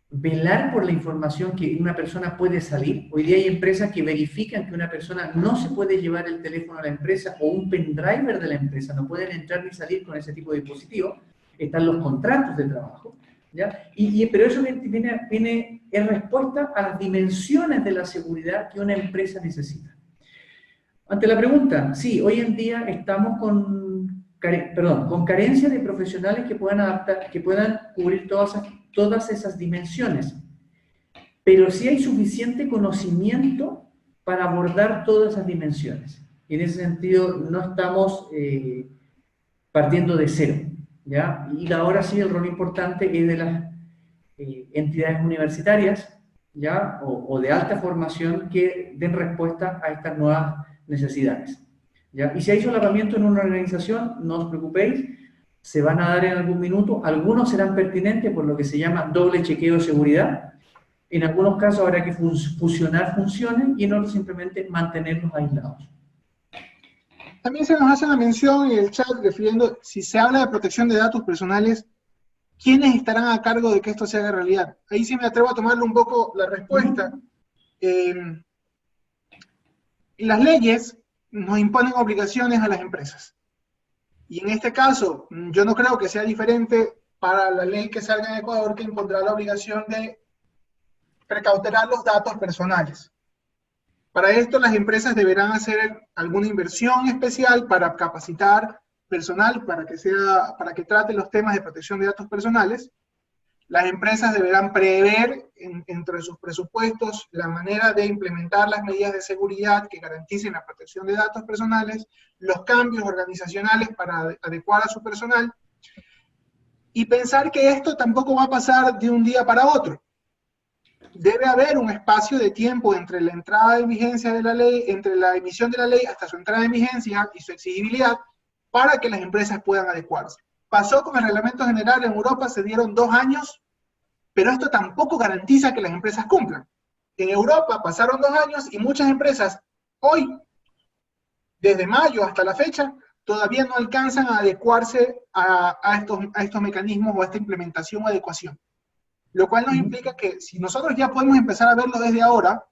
velar por la información que una persona puede salir. Hoy día hay empresas que verifican que una persona no se puede llevar el teléfono a la empresa o un pendriver de la empresa, no pueden entrar ni salir con ese tipo de dispositivo. Están los contratos de trabajo, ¿ya? Pero eso viene en respuesta a las dimensiones de la seguridad que una empresa necesita. Ante la pregunta, sí, hoy en día estamos con carencia de profesionales que puedan cubrir todas esas dimensiones. Pero sí hay suficiente conocimiento para abordar todas esas dimensiones. Y en ese sentido no estamos partiendo de cero, ¿ya? Y ahora sí el rol importante es de las entidades universitarias, ¿ya? O de alta formación que den respuesta a estas nuevas necesidades, ¿ya? Y si hay solapamiento en una organización, no os preocupéis, se van a dar en algún minuto, algunos serán pertinentes por lo que se llama doble chequeo de seguridad, en algunos casos habrá que fusionar funciones y en otros simplemente mantenerlos aislados. También se nos hace una mención en el chat refiriendo, si se habla de protección de datos personales, ¿quiénes estarán a cargo de que esto se haga realidad? Ahí sí me atrevo a tomarle un poco la respuesta. Las leyes nos imponen obligaciones a las empresas. Y en este caso, yo no creo que sea diferente para la ley que salga en Ecuador, que impondrá la obligación de precautelar los datos personales. Para esto, las empresas deberán hacer alguna inversión especial para capacitar personal para que trate los temas de protección de datos personales. Las empresas deberán prever entre sus presupuestos la manera de implementar las medidas de seguridad que garanticen la protección de datos personales, los cambios organizacionales para adecuar a su personal, y pensar que esto tampoco va a pasar de un día para otro. Debe haber un espacio de tiempo entre la entrada en vigencia de la ley, entre la emisión de la ley hasta su entrada en vigencia y su exigibilidad, para que las empresas puedan adecuarse. Pasó con el reglamento general en Europa, se dieron 2 años, pero esto tampoco garantiza que las empresas cumplan. En Europa pasaron 2 años y muchas empresas hoy, desde mayo hasta la fecha, todavía no alcanzan a adecuarse a estos mecanismos o a esta implementación o adecuación. Lo cual nos implica que si nosotros ya podemos empezar a verlo desde ahora,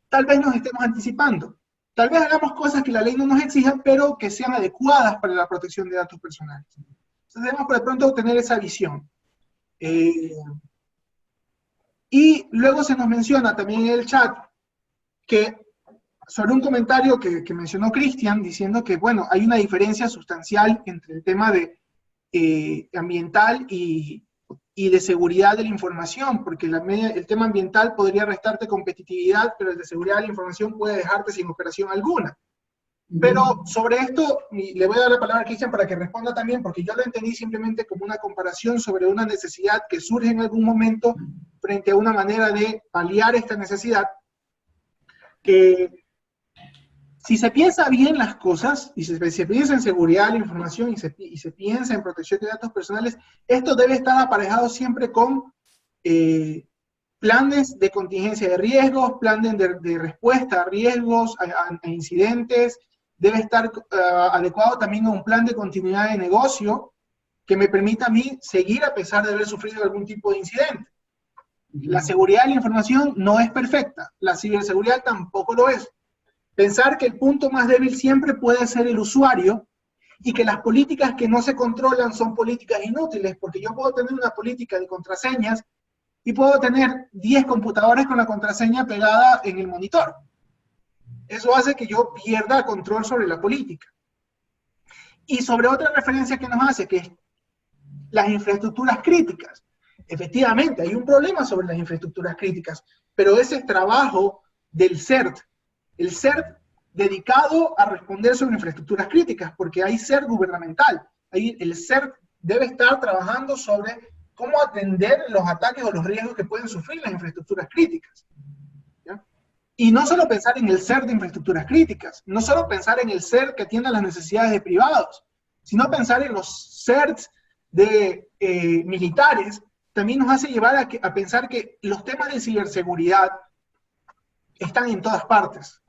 tal vez nos estemos anticipando. Tal vez hagamos cosas que la ley no nos exija, pero que sean adecuadas para la protección de datos personales. Entonces debemos por de pronto tener esa visión. Y luego se nos menciona también en el chat que sobre un comentario que mencionó Cristian, diciendo que, bueno, hay una diferencia sustancial entre el tema de ambiental y de seguridad de la información, porque el tema ambiental podría restarte competitividad, pero el de seguridad de la información puede dejarte sin operación alguna. Pero sobre esto, le voy a dar la palabra a Cristian para que responda también, porque yo lo entendí simplemente como una comparación sobre una necesidad que surge en algún momento frente a una manera de paliar esta necesidad, que si se piensa bien las cosas, y se piensa en seguridad de la información y se piensa en protección de datos personales, esto debe estar aparejado siempre con planes de contingencia de riesgos, planes de respuesta a riesgos, a incidentes. Debe estar adecuado también a un plan de continuidad de negocio que me permita a mí seguir a pesar de haber sufrido algún tipo de incidente. La seguridad de la información no es perfecta, la ciberseguridad tampoco lo es. Pensar que el punto más débil siempre puede ser el usuario y que las políticas que no se controlan son políticas inútiles, porque yo puedo tener una política de contraseñas y puedo tener 10 computadores con la contraseña pegada en el monitor. Eso hace que yo pierda control sobre la política. Y sobre otra referencia que nos hace, que es las infraestructuras críticas. Efectivamente, hay un problema sobre las infraestructuras críticas, pero ese es trabajo del CERT. El CERT dedicado a responder sobre infraestructuras críticas, porque hay CERT gubernamental. Ahí el CERT debe estar trabajando sobre cómo atender los ataques o los riesgos que pueden sufrir las infraestructuras críticas. ¿Ya? Y no solo pensar en el CERT de infraestructuras críticas, no solo pensar en el CERT que atienda las necesidades de privados, sino pensar en los CERTs de militares, también nos hace llevar a pensar que los temas de ciberseguridad están en todas partes.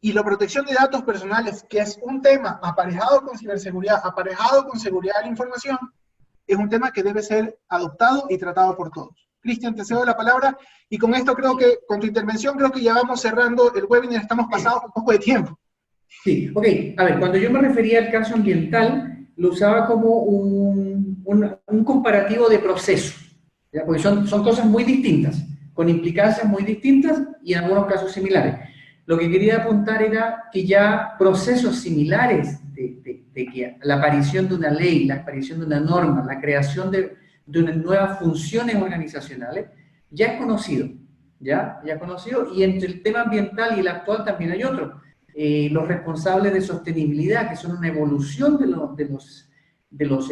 Y la protección de datos personales, que es un tema aparejado con ciberseguridad, aparejado con seguridad de la información, es un tema que debe ser adoptado y tratado por todos. Cristian, te cedo la palabra, y con esto creo que, con tu intervención, creo que ya vamos cerrando el webinar, estamos pasados un poco de tiempo. Sí, ok. A ver, cuando yo me refería al caso ambiental, lo usaba como un comparativo de proceso, ¿ya? Porque son cosas muy distintas, con implicancias muy distintas y en algunos casos similares. Lo que quería apuntar era que ya procesos similares de que la aparición de una ley, la aparición de una norma, la creación de unas nuevas funciones organizacionales, ya es conocido, ya es conocido, y entre el tema ambiental y el actual también hay otro. Los responsables de sostenibilidad, que son una evolución de los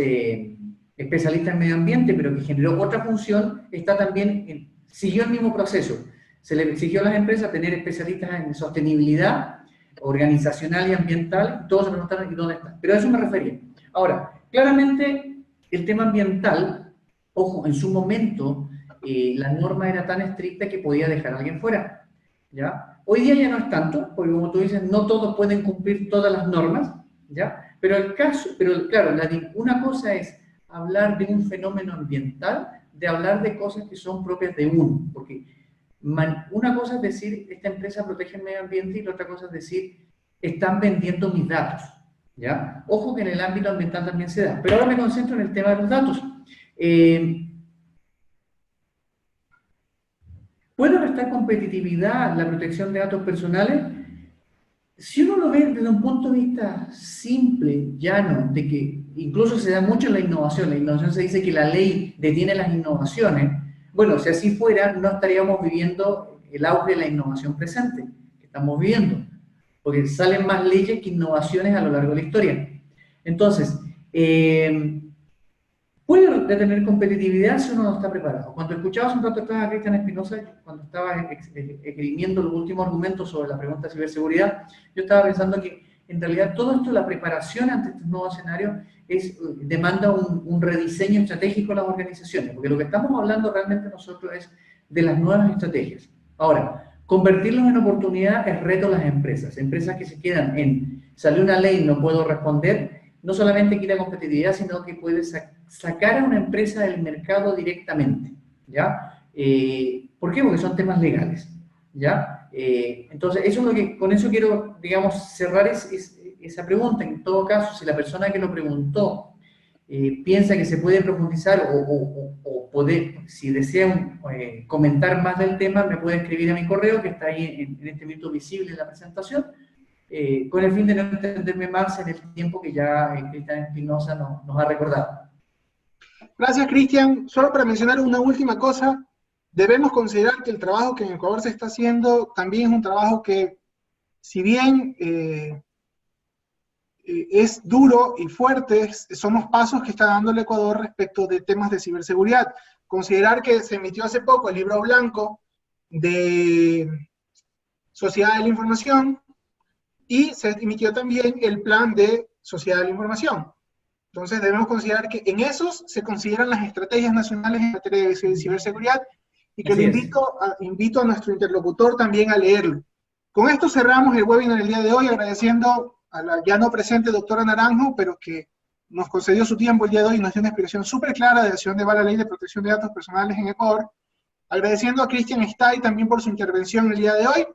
especialistas en medio ambiente, pero que generó otra función, está también, siguió el mismo proceso. Se le exigió a las empresas tener especialistas en sostenibilidad organizacional y ambiental, todos se preguntaron, ¿y dónde están? Pero a eso me refería. Ahora, claramente, el tema ambiental, ojo, en su momento, la norma era tan estricta que podía dejar a alguien fuera, ¿ya? Hoy día ya no es tanto, porque como tú dices, no todos pueden cumplir todas las normas, ¿ya? Pero claro, una cosa es hablar de un fenómeno ambiental, de hablar de cosas que son propias de uno, porque una cosa es decir, esta empresa protege el medio ambiente, y la otra cosa es decir, están vendiendo mis datos, ¿ya? Ojo que en el ámbito ambiental también se da, pero ahora me concentro en el tema de los datos. ¿Puede restar competitividad la protección de datos personales? Si uno lo ve desde un punto de vista simple, llano, de que incluso se da mucho en la innovación se dice que la ley detiene las innovaciones. Bueno, si así fuera, no estaríamos viviendo el auge de la innovación presente que estamos viviendo, porque salen más leyes que innovaciones a lo largo de la historia. Entonces, puede detener competitividad si uno no está preparado. Cuando escuchabas un rato atrás a Cristian Espinosa, cuando estaba esgrimiendo los últimos argumentos sobre la pregunta de ciberseguridad, yo estaba pensando que en realidad todo esto, la preparación ante estos nuevos escenarios, demanda un rediseño estratégico de las organizaciones, porque lo que estamos hablando realmente nosotros es de las nuevas estrategias. Ahora, convertirlos en oportunidad es reto a las empresas que se quedan en, salió una ley, no puedo responder, no solamente quita competitividad, sino que puede sacar a una empresa del mercado directamente, ¿ya? ¿Por qué? Porque son temas legales, ¿ya? Entonces, eso es lo que, con eso quiero, digamos, cerrar esa pregunta. En todo caso, si la persona que lo preguntó piensa que se puede profundizar o poder, si desean comentar más del tema, me puede escribir a mi correo, que está ahí en este minuto visible en la presentación, con el fin de no entenderme más en el tiempo que ya Cristian Espinosa nos ha recordado. Gracias, Cristian. Solo para mencionar una última cosa, debemos considerar que el trabajo que en Ecuador se está haciendo también es un trabajo que, si bien es duro y fuerte, son los pasos que está dando el Ecuador respecto de temas de ciberseguridad. Considerar que se emitió hace poco el libro blanco de Sociedad de la Información y se emitió también el plan de Sociedad de la Información. Entonces debemos considerar que en esos se consideran las estrategias nacionales en materia de ciberseguridad y que invito a nuestro interlocutor también a leerlo. Con esto cerramos el webinar el día de hoy, agradeciendo a la ya no presente doctora Naranjo, pero que nos concedió su tiempo el día de hoy y nos dio una explicación súper clara de hacia dónde va la Ley de Protección de Datos Personales en Ecuador. Agradeciendo a Cristian Stay también por su intervención el día de hoy,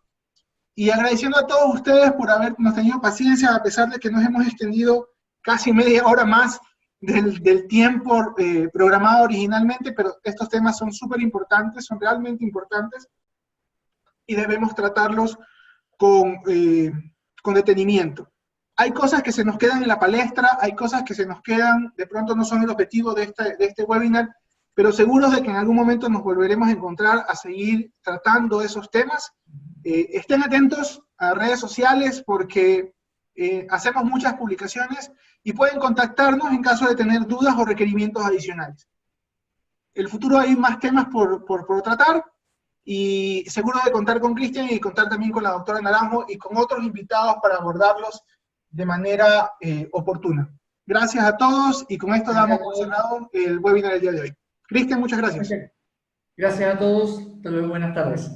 y agradeciendo a todos ustedes por habernos tenido paciencia, a pesar de que nos hemos extendido casi media hora más del tiempo programado originalmente, pero estos temas son súper importantes, son realmente importantes, y debemos tratarlos con detenimiento. Hay cosas que se nos quedan en la palestra, hay cosas que se nos quedan, de pronto no son el objetivo de este webinar, pero seguros de que en algún momento nos volveremos a encontrar a seguir tratando esos temas. Estén atentos a redes sociales porque hacemos muchas publicaciones y pueden contactarnos en caso de tener dudas o requerimientos adicionales. En el futuro hay más temas por tratar, y seguro de contar con Cristian y contar también con la doctora Naranjo y con otros invitados para abordarlos de manera oportuna. Gracias a todos, y con esto damos por cerrado el webinar del día de hoy. Cristian, muchas gracias. Gracias a todos. Hasta luego, buenas tardes.